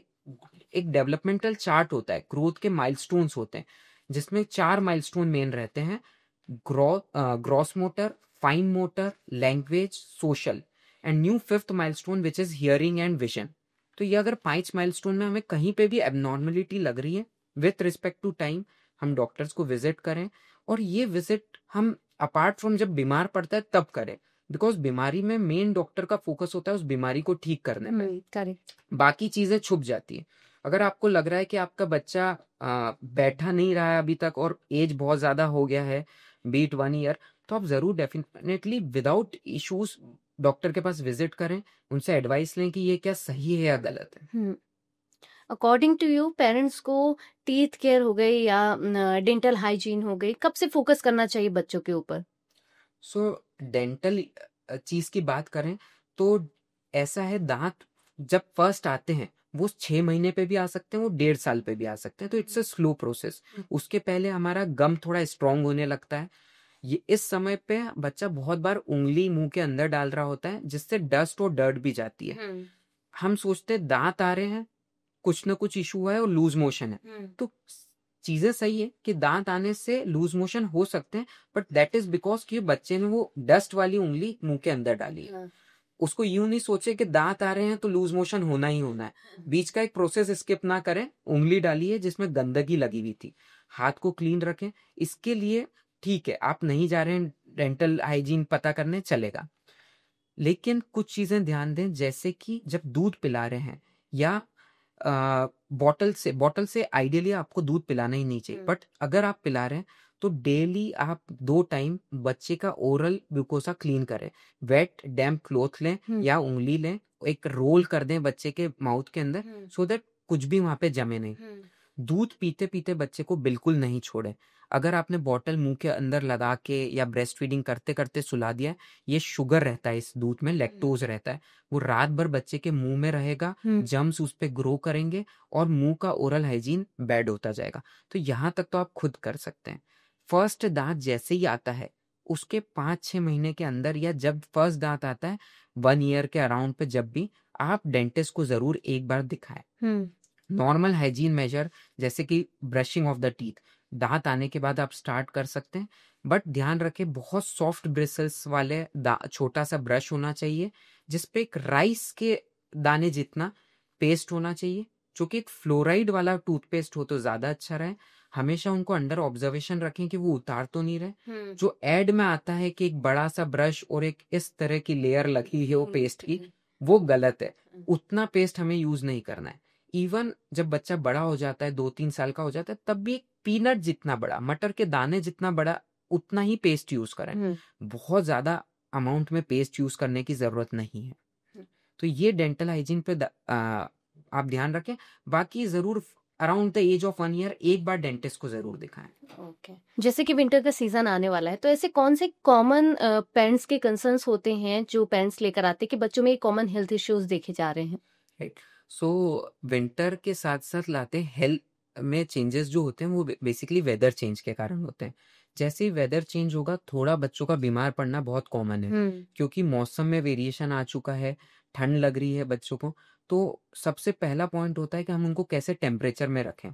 एक डेवलपमेंटल चार्ट होता है, ग्रोथ के माइलस्टोन्स होते हैं, जिसमें 4 माइलस्टोन मेन रहते हैं: gross motor, fine motor, language, social, and new fifth milestone which is hearing and vision. तो ये अगर 5 माइलस्टोन में हमें कहीं पे भी एबनॉर्मलिटी लग रही है, विथ रिस्पेक्ट टू टाइम हम डॉक्टर्स को विजिट करें। और ये विजिट हम अपार्ट फ्रॉम जब बीमार पड़ता है तब करें, बिकॉज बीमारी में मेन डॉक्टर का फोकस होता है उस बीमारी को ठीक करने में, करेक्ट। बाकी चीजें छुप जाती है। अगर आपको लग रहा है कि आपका बच्चा बैठा नहीं रहा है अभी तक और एज बहुत ज्यादा हो गया है, बीट 1 ईयर, तो आप जरूर डेफिनेटली विदाउट इश्यूज डॉक्टर के पास विजिट करें, उनसे एडवाइस लें कि ये क्या सही है या गलत है। अकॉर्डिंग टू यू पेरेंट्स को टीथ केयर हो गई या डेंटल हाइजीन हो गई, कब से फोकस करना चाहिए बच्चों के ऊपर? सो डेंटल चीज की बात करें तो ऐसा है, दांत जब फर्स्ट आते हैं वो 6 महीने पे भी आ सकते हैं, वो 1.5 साल पे भी आ सकते हैं। तो इट्स अ स्लो प्रोसेस। उसके पहले हमारा गम थोड़ा स्ट्रांग होने लगता है। ये इस समय पे बच्चा बहुत बार उंगली मुंह के अंदर डाल रहा होता है, जिससे डस्ट और डर्ट भी जाती है। हम सोचते हैं दांत आ रहे हैं, कुछ ना कुछ इशू है और लूज मोशन है। तो चीजें सही है कि दांत आने से लूज मोशन हो सकते हैं, बट दैट इज बिकॉज कि बच्चे ने वो डस्ट वाली उंगली मुंह के अंदर डाली है। उसको यूं नहीं सोचे कि दांत आ रहे हैं तो लूज मोशन होना ही होना है। बीच का एक प्रोसेस स्किप ना करें। उंगली डाली है जिसमें गंदगी लगी हुई थी, हाथ को क्लीन रखें। इसके लिए ठीक है, आप नहीं जा रहे हैं डेंटल हाइजीन पता करने, चलेगा। लेकिन कुछ चीजें ध्यान दें, जैसे कि जब दूध पिला रहे हैं या बॉटल से आइडियली आपको दूध पिलाना ही नहीं चाहिए, बट अगर आप पिला रहे हैं तो डेली आप 2 टाइम बच्चे का ओरल ग्लूकोसा क्लीन करें। वेट डैम्प क्लॉथ लें या उंगली लें, एक रोल कर दें बच्चे के माउथ के अंदर, सो दैट कुछ भी वहां पे जमे नहीं। दूध पीते पीते बच्चे को बिल्कुल नहीं छोड़े। अगर आपने बॉटल मुंह के अंदर लगा के या ब्रेस्ट फीडिंग करते करते सुला दिया है, ये शुगर रहता है इस दूध में, लैक्टोज रहता है, वो रात भर बच्चे के मुंह में रहेगा, जम्स उस पे ग्रो करेंगे और मुंह का ओरल हाइजीन बैड होता जाएगा। तो यहाँ तक तो आप खुद कर सकते हैं। फर्स्ट दांत जैसे ही आता है उसके 5-6 महीने के अंदर, या जब फर्स्ट दांत आता है 1 ईयर के अराउंड पे, जब भी आप डेंटिस्ट को जरूर एक बार दिखाएं। नॉर्मल हाइजीन मेजर जैसे कि ब्रशिंग ऑफ द टीथ, दांत आने के बाद आप स्टार्ट कर सकते हैं, बट ध्यान रखें बहुत सॉफ्ट ब्रिसल्स वाले छोटा सा ब्रश होना चाहिए, जिसपे एक राइस के दाने जितना पेस्ट होना चाहिए, जो कि एक फ्लोराइड वाला टूथपेस्ट हो तो ज्यादा अच्छा रहे। हमेशा उनको अंडर ऑब्जर्वेशन रखें कि वो उतार तो नहीं रहे। जो एड में आता है कि एक बड़ा सा ब्रश और एक इस तरह की लेयर लगी है वो पेस्ट की, वो गलत है। उतना पेस्ट हमें यूज नहीं करना है। इवन जब बच्चा बड़ा हो जाता है, 2-3 साल का हो जाता है, तब भी एक पीनट जितना बड़ा, मटर के दाने जितना बड़ा, उतना ही पेस्ट यूज करें। बहुत ज्यादा अमाउंट में पेस्ट यूज करने की जरूरत नहीं है। तो ये डेंटल हाइजीन पे आप ध्यान रखें। बाकी जरूर around the age of 1 year एक बार डेंटिस्ट को जरूर दिखाएं। ओके। जैसे कि विंटर का सीजन आने वाला है, तो ऐसे कौन से कॉमन पेरेंट्स के कंसर्न्स होते हैं जो पेरेंट्स लेकर आते हैं कि बच्चों में कॉमन हेल्थ इश्यूज देखे जा रहे हैं? राइट। सो विंटर के साथ साथ लाते हैं हेल्थ में चेंजेस जो होते हैं, वो बेसिकली वेदर चेंज के कारण होते हैं। जैसे ही वेदर चेंज होगा, थोड़ा बच्चों का बीमार पड़ना बहुत कॉमन है, क्योंकि मौसम में वेरिएशन आ चुका है, ठंड लग रही है बच्चों को। तो सबसे पहला पॉइंट होता है कि हम उनको कैसे टेम्परेचर में रखें।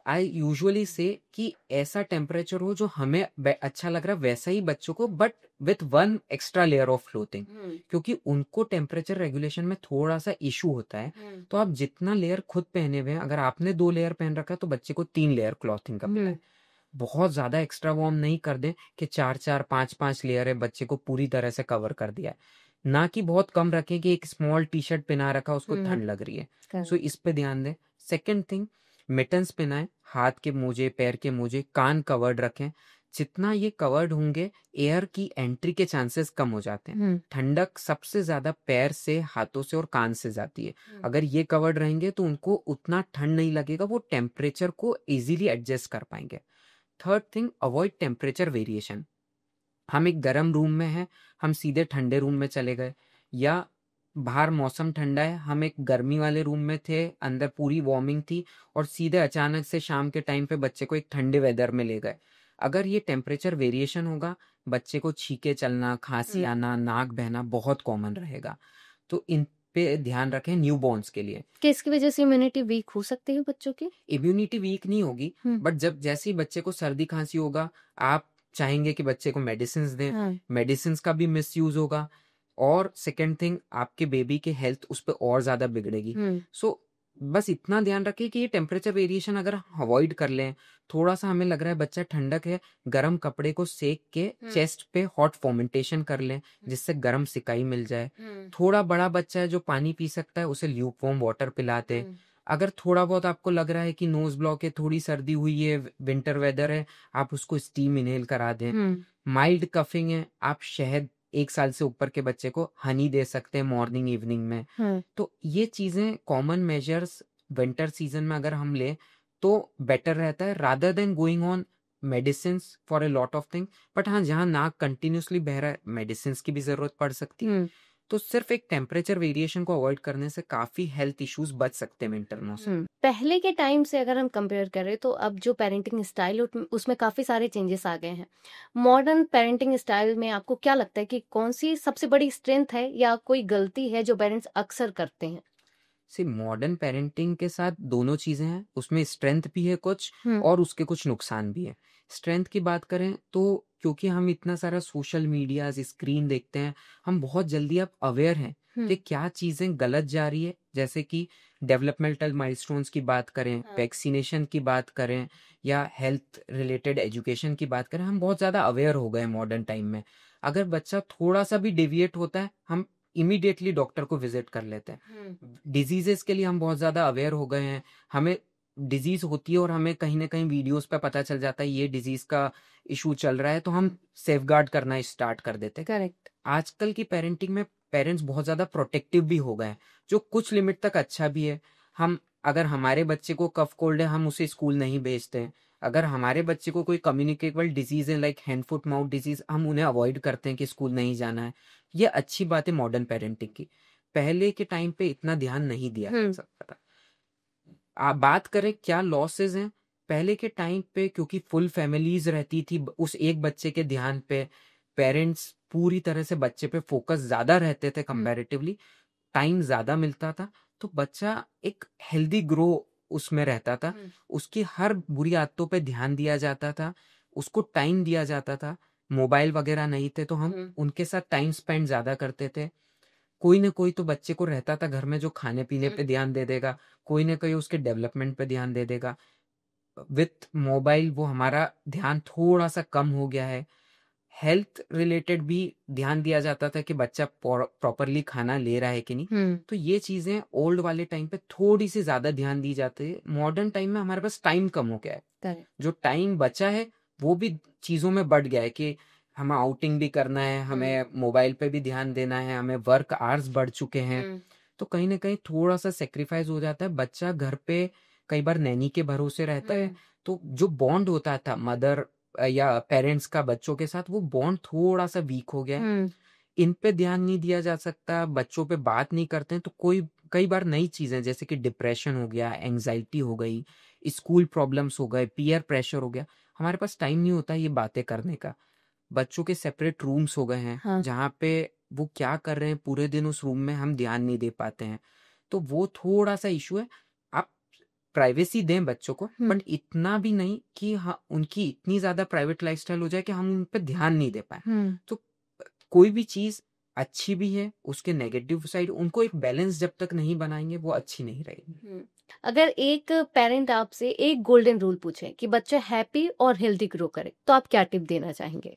आई यूजुअली से कि ऐसा टेम्परेचर हो जो हमें अच्छा लग रहा है वैसा ही बच्चों को, but with one extra layer of clothing, क्योंकि उनको टेम्परेचर रेगुलेशन में थोड़ा सा इशू होता है। तो आप जितना लेयर खुद पहने हुए हैं, अगर आपने 2 लेयर पहन रखा है तो बच्चे को 3 लेयर क्लॉथिंग का मिला है। बहुत ज्यादा एक्स्ट्रा वार्म नहीं कर दें कि 4-4 5-5 लेयर है, बच्चे को पूरी तरह से कवर कर दिया है। ना कि बहुत कम रखें कि एक स्मॉल टी शर्ट पहना रखा उसको ठंड लग रही है। सो इस पे ध्यान दें। सेकेंड थिंग, मिटन्स पहनाएं, हाथ के मोजे, पैर के मोजे, कान कवर्ड रखें। जितना ये कवर्ड होंगे एयर की एंट्री के चांसेस कम हो जाते हैं। ठंडक सबसे ज्यादा पैर से, हाथों से और कान से जाती है। अगर ये कवर्ड रहेंगे तो उनको उतना ठंड नहीं लगेगा, वो टेम्परेचर को इजीली एडजस्ट कर पाएंगे। Third thing, avoid temperature variation. हम एक गर्म रूम में हैं, हम सीधे ठंडे रूम में चले गए, या बाहर मौसम ठंडा है, हम एक गर्मी वाले रूम में थे, अंदर पूरी वार्मिंग थी, और सीधे अचानक से शाम के टाइम पे बच्चे को एक ठंडे वेदर में ले गए। अगर ये टेम्परेचर वेरिएशन होगा, बच्चे को छींके चलना, खांसी आना, नाक बहना बहुत कॉमन रहेगा। तो इन पे ध्यान रखें न्यूबॉर्न्स के लिए। कि इसकी वजह से इम्यूनिटी वीक हो सकती है बच्चों की? इम्यूनिटी वीक नहीं होगी, बट जब जैसे ही बच्चे को सर्दी खांसी होगा, आप चाहेंगे कि बच्चे को मेडिसिन दें, मेडिसिन का भी मिस यूज होगा, और सेकेंड थिंग, आपके बेबी के हेल्थ उस पर और ज्यादा बिगड़ेगी। सो बस इतना ध्यान रखिए कि ये टेम्परेचर वेरिएशन अगर अवॉइड कर लें, थोड़ा सा हमें लग रहा है बच्चा ठंडक है, गर्म कपड़े को सेक के चेस्ट पे हॉट फॉर्मेंटेशन कर लें, जिससे गर्म सिकाई मिल जाए। थोड़ा बड़ा बच्चा है जो पानी पी सकता है, उसे ल्यूकवार्म वाटर पिलाते। अगर थोड़ा बहुत आपको लग रहा है कि नोज ब्लॉक है, थोड़ी सर्दी हुई है, विंटर वेदर है, आप उसको स्टीम इनहेल करा दें। माइल्ड कफिंग है, आप शहद 1 साल से ऊपर के बच्चे को हनी दे सकते हैं मॉर्निंग इवनिंग में। तो ये चीजें कॉमन मेजर्स विंटर सीजन में अगर हम ले तो बेटर रहता है, rather than going on medicine for a lot of thing. But हाँ, जहाँ नाक कंटिन्यूसली बह रहा है, मेडिसिन की भी जरूरत पड़ सकती है। तो सिर्फ एक टेम्परेचर वेरिएशन को अवॉइड करने से काफी हेल्थ इश्यूज बच सकते हैं विंटर मौसम। पहले के टाइम से अगर हम कंपेयर करें तो अब जो पेरेंटिंग स्टाइल उसमें काफी सारे चेंजेस आ गए हैं। मॉडर्न पेरेंटिंग स्टाइल में आपको क्या लगता है कि कौन सी सबसे बड़ी स्ट्रेंथ है या कोई गलती है जो पेरेंट्स अक्सर करते हैं? सी मॉडर्न पेरेंटिंग के साथ दोनों चीजें हैं, उसमें स्ट्रेंथ भी है कुछ और उसके कुछ नुकसान भी है। स्ट्रेंथ की बात करें तो क्योंकि हम इतना सारा सोशल मीडिया स्क्रीन देखते हैं, हम बहुत जल्दी अब अवेयर हैं कि क्या चीजें गलत जा रही है। जैसे कि डेवलपमेंटल माइलस्टोन्स की बात करें, वैक्सीनेशन की बात करें, या हेल्थ रिलेटेड एजुकेशन की बात करें, हम बहुत ज्यादा अवेयर हो गए मॉडर्न टाइम में। अगर बच्चा थोड़ा सा भी डेविएट होता है, हम इमीडिएटली डॉक्टर को विजिट कर लेते हैं। डिजीजेस के लिए हम बहुत ज्यादा अवेयर हो गए हैं। हमें डिजीज होती है और हमें कहीं ना कहीं वीडियोस पे पता चल जाता है ये डिजीज का इशू चल रहा है, तो हम सेफगार्ड करना स्टार्ट कर देते हैं। करेक्ट। आजकल की पेरेंटिंग में पेरेंट्स बहुत ज्यादा प्रोटेक्टिव भी हो गए हैं, जो कुछ लिमिट तक अच्छा भी है। हम अगर हमारे बच्चे को कफ कोल्ड है, हम उसे स्कूल नहीं भेजते हैं। अगर हमारे बच्चे को कोई कम्युनिकेबल डिजीज है like hand foot mouth disease, हम उन्हें अवॉइड करते हैं कि स्कूल नहीं जाना है। ये अच्छी बात है मॉडर्न पेरेंटिंग की। पहले के टाइम पे इतना ध्यान नहीं दिया जा सकता था। आप बात करें क्या लॉसेस हैं, पहले के टाइम पे क्योंकि फुल फैमिलीज रहती थी, उस एक बच्चे के ध्यान पे पेरेंट्स पूरी तरह से बच्चे पे फोकस ज्यादा रहते थे, कंपैरेटिवली टाइम ज्यादा मिलता था, तो बच्चा एक हेल्दी ग्रो उसमें रहता था। उसकी हर बुरी आदतों पे ध्यान दिया जाता था, उसको टाइम दिया जाता था। मोबाइल वगैरह नहीं थे तो हम उनके साथ टाइम स्पेंड ज्यादा करते थे। कोई ना कोई तो बच्चे को रहता था घर में जो खाने पीने पे ध्यान दे देगा, कोई ना कोई उसके डेवलपमेंट पे ध्यान दे देगा। विथ मोबाइल वो हमारा ध्यान थोड़ा सा कम हो गया है। हेल्थ रिलेटेड भी ध्यान दिया जाता था कि बच्चा प्रॉपरली खाना ले रहा है कि नहीं। तो ये चीजें ओल्ड वाले टाइम पे थोड़ी सी ज्यादा ध्यान दी जाती है। मॉडर्न टाइम में हमारे पास टाइम कम हो गया है, जो टाइम बचा है वो भी चीजों में बढ़ गया है कि हमें आउटिंग भी करना है, हमें मोबाइल पे भी ध्यान देना है, हमें वर्क आवर्स बढ़ चुके हैं। तो कहीं ना कहीं थोड़ा सा सेक्रीफाइस हो जाता है। बच्चा घर पे कई बार नैनी के भरोसे रहता है, तो जो बॉन्ड होता था मदर या पेरेंट्स का बच्चों के साथ, वो बॉन्ड थोड़ा सा वीक हो गया है। इन पे ध्यान नहीं दिया जा सकता, बच्चों पे बात नहीं करते हैं, तो कई बार नई चीजें जैसे कि डिप्रेशन हो गया, एंजाइटी हो गई, स्कूल प्रॉब्लम्स हो गए, पीयर प्रेशर हो गया, हमारे पास टाइम नहीं होता ये बातें करने का। बच्चों के सेपरेट रूम्स हो गए हैं, जहाँ पे वो क्या कर रहे हैं पूरे दिन उस रूम में हम ध्यान नहीं दे पाते हैं। तो वो थोड़ा सा इशू है। आप प्राइवेसी दें बच्चों को, बट इतना भी नहीं कि हाँ उनकी इतनी ज्यादा प्राइवेट लाइफस्टाइल हो जाए कि हम उन पर ध्यान नहीं दे पाए। तो कोई भी चीज अच्छी भी है, उसके नेगेटिव साइड, उनको एक बैलेंस जब तक नहीं बनाएंगे वो अच्छी नहीं रहेगी। अगर एक पेरेंट आपसे एक गोल्डन रूल पूछे कि बच्चा हैप्पी और हेल्दी ग्रो करे, तो आप क्या टिप देना चाहेंगे?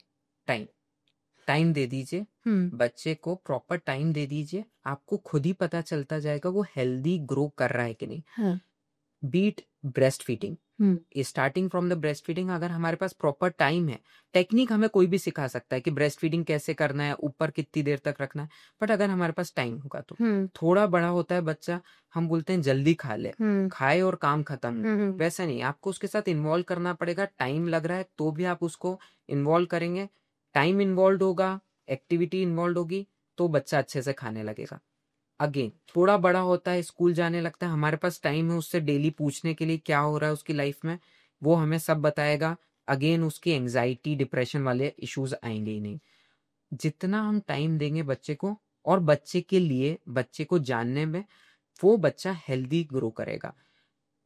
टाइम दे दीजिए बच्चे को, प्रॉपर टाइम दे दीजिए, आपको खुद ही पता चलता जाएगा वो हेल्दी ग्रो कर रहा है कि नहीं। Be it breastfeeding, starting from the breastfeeding, अगर हमारे पास प्रॉपर टाइम है, टेक्निक हमें कोई भी सिखा सकता है कि ब्रेस्ट फीडिंग कैसे करना है, ऊपर कितनी देर तक रखना है, बट अगर हमारे पास टाइम होगा तो थोड़ा बड़ा होता है बच्चा, हम बोलते हैं जल्दी खा ले, खाए और काम खत्म, वैसा नहीं, आपको उसके साथ इन्वॉल्व करना पड़ेगा। टाइम लग रहा है तो भी आप उसको इन्वॉल्व करेंगे, टाइम इन्वॉल्व होगा, एक्टिविटी इन्वॉल्व होगी, तो बच्चा अच्छे से खाने लगेगा। अगेन थोड़ा बड़ा होता है, स्कूल जाने लगता है, हमारे पास टाइम है उससे डेली पूछने के लिए क्या हो रहा है उसकी लाइफ में, वो हमें सब बताएगा। अगेन उसकी एंजाइटी डिप्रेशन वाले इश्यूज आएंगे ही नहीं। जितना हम टाइम देंगे बच्चे को और बच्चे के लिए, बच्चे को जानने में, वो बच्चा हेल्दी ग्रो करेगा।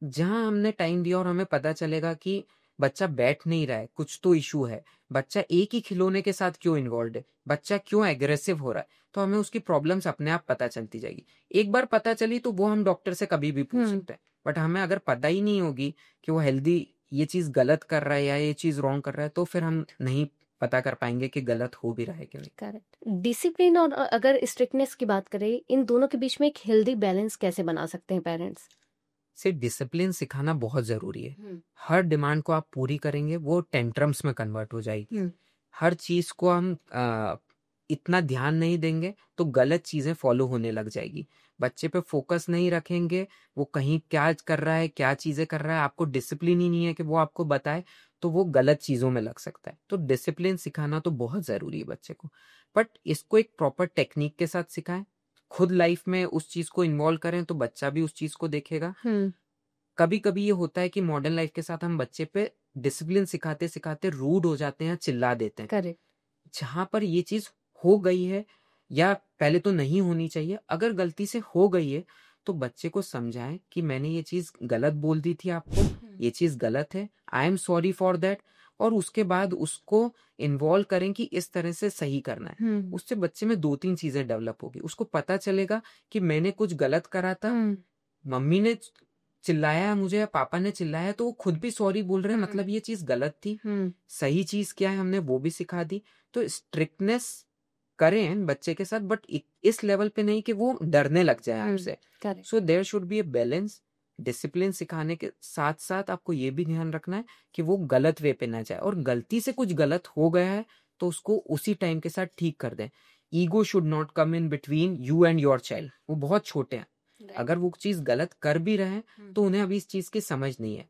जहां हमने टाइम दिया और हमें पता चलेगा कि बच्चा बैठ नहीं रहा है, कुछ तो इशू है, बच्चा एक ही खिलौने के साथ क्यों इन्वॉल्व है, बच्चा क्यों एग्रेसिव हो रहा है, तो हमें उसकी प्रॉब्लम्स अपने आप पता चलती जाएगी। एक बार पता चली तो वो हम डॉक्टर से कभी भी पूछ सकते हैं, बट हमें अगर पता ही नहीं होगी कि वो हेल्दी ये चीज गलत कर रहा है या ये चीज रॉन्ग कर रहा है, तो फिर हम नहीं पता कर पाएंगे कि गलत हो भी रहा है कि नहीं। करेक्ट। डिसिप्लिन और अगर स्ट्रिक्टनेस की बात करें, इन दोनों के बीच में एक हेल्दी बैलेंस कैसे बना सकते हैं पेरेंट्स? से डिसिप्लिन सिखाना बहुत जरूरी है। हर डिमांड को आप पूरी करेंगे वो टेंट्रम्स में कन्वर्ट हो जाएगी। हर चीज को हम इतना ध्यान नहीं देंगे तो गलत चीजें फॉलो होने लग जाएगी। बच्चे पे फोकस नहीं रखेंगे, वो कहीं क्या कर रहा है, क्या चीजें कर रहा है, आपको डिसिप्लिन ही नहीं है कि वो आपको बताए, तो वो गलत चीजों में लग सकता है। तो डिसिप्लिन सिखाना तो बहुत जरूरी है बच्चे को, बट इसको एक प्रॉपर टेक्निक के साथ सिखाएं, खुद लाइफ में उस चीज को इन्वॉल्व करें तो बच्चा भी उस चीज को देखेगा। कभी कभी ये होता है कि मॉडर्न लाइफ के साथ हम बच्चे पे डिसिप्लिन सिखाते सिखाते रूड हो जाते हैं, चिल्ला देते हैं। करेक्ट। जहां पर ये चीज हो गई है या पहले तो नहीं होनी चाहिए, अगर गलती से हो गई है तो बच्चे को समझाएं कि मैंने ये चीज गलत बोल दी थी आपको, ये चीज गलत है, I am sorry for that, और उसके बाद उसको इन्वॉल्व करें कि इस तरह से सही करना है। उससे बच्चे में 2-3 चीजें डेवलप होगी, उसको पता चलेगा कि मैंने कुछ गलत करा था, मम्मी ने चिल्लाया मुझे या पापा ने चिल्लाया, तो वो खुद भी सॉरी बोल रहे हैं, मतलब ये चीज गलत थी। सही चीज क्या है हमने वो भी सिखा दी। तो स्ट्रिक्टनेस करें बच्चे के साथ, बट इस लेवल पे नहीं कि वो डरने लग जाए आपसे। So there should be a balance. Discipline सिखाने के साथ साथ आपको ये भी ध्यान रखना है कि वो गलत वे पे ना जाए, और गलती से कुछ गलत हो गया है तो उसको उसी टाइम के साथ ठीक कर दें। Ego should not come in between you and your child. वो बहुत छोटे हैं, अगर वो चीज गलत कर भी रहे हैं तो उन्हें अभी इस चीज की समझ नहीं है।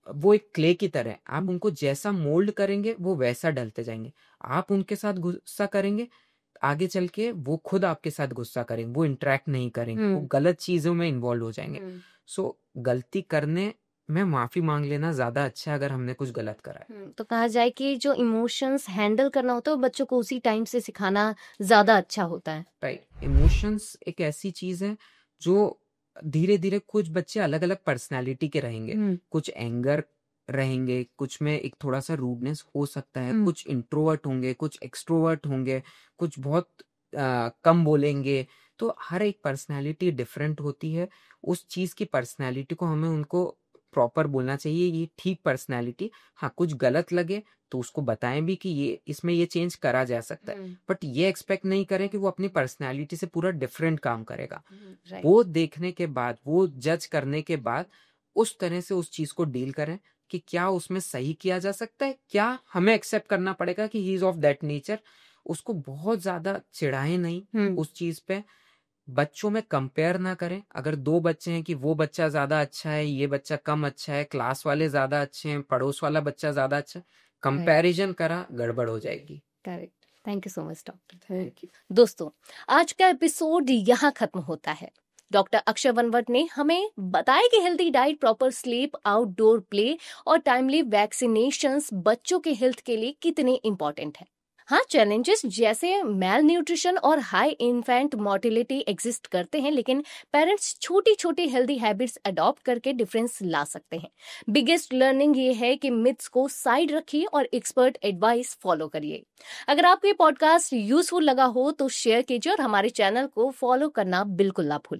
वो एक क्ले की तरह है, आप उनको जैसा मोल्ड करेंगे वो वैसा डलते जाएंगे। आप उनके साथ गुस्सा करेंगे, आगे चल के वो खुद आपके साथ गुस्सा करेंगे, वो इंटरेक्ट नहीं करेंगे, वो गलत चीजों में इन्वॉल्व हो जाएंगे। सो गलती करने में माफी मांग लेना ज्यादा अच्छा है अगर हमने कुछ गलत करा है। तो कहा जाए कि जो इमोशंस हैंडल करना होता है वो बच्चों को उसी टाइम से सिखाना ज्यादा अच्छा होता है। राइट। इमोशंस एक ऐसी चीज है जो धीरे धीरे, कुछ बच्चे अलग अलग पर्सनालिटी के रहेंगे, कुछ एंगर रहेंगे, कुछ में एक थोड़ा सा रूडनेस हो सकता है, कुछ इंट्रोवर्ट होंगे, कुछ एक्सट्रोवर्ट होंगे, कुछ बहुत कम बोलेंगे। तो हर एक पर्सनालिटी डिफरेंट होती है। उस चीज की पर्सनालिटी को हमें उनको प्रॉपर बोलना चाहिए, ये ठीक पर्सनालिटी। हाँ, कुछ गलत लगे तो उसको बताएं भी कि ये इसमें ये चेंज करा जा सकता है, बट ये एक्सपेक्ट नहीं करें कि वो अपनी पर्सनालिटी से पूरा डिफरेंट काम करेगा। वो देखने के बाद, वो जज करने के बाद उस तरह से उस चीज को डील करें कि क्या उसमें सही किया जा सकता है, क्या हमें एक्सेप्ट करना पड़ेगा कि he is of that nature. उसको बहुत ज्यादा चिढ़ाए नहीं उस चीज पे। बच्चों में कंपेयर ना करें। अगर 2 बच्चे हैं कि वो बच्चा ज्यादा अच्छा है, ये बच्चा कम अच्छा है, क्लास वाले ज्यादा अच्छे हैं, पड़ोस वाला बच्चा ज्यादा अच्छा है, कंपैरिजन करा गड़बड़ हो जाएगी। Correct. Thank you so much doctor. Thank you. दोस्तों, आज का एपिसोड यहाँ खत्म होता है। डॉक्टर अक्षय वनवट ने हमें बताया कि healthy diet, proper sleep, outdoor play और टाइमली वैक्सीनेशंस बच्चों के हेल्थ के लिए कितने इंपॉर्टेंट है। हाँ, चैलेंजेस जैसे मेल न्यूट्रिशन और हाई इन्फेंट मोर्टिलिटी एग्जिस्ट करते हैं, लेकिन पेरेंट्स छोटी छोटी हेल्दी हैबिट्स अडॉप्ट करके डिफरेंस ला सकते हैं। बिगेस्ट लर्निंग ये है कि मिथ्स को साइड रखिए और एक्सपर्ट एडवाइस फॉलो करिए। अगर आपको ये पॉडकास्ट यूजफुल लगा हो तो शेयर कीजिए और हमारे चैनल को फॉलो करना बिल्कुल ना भूलें।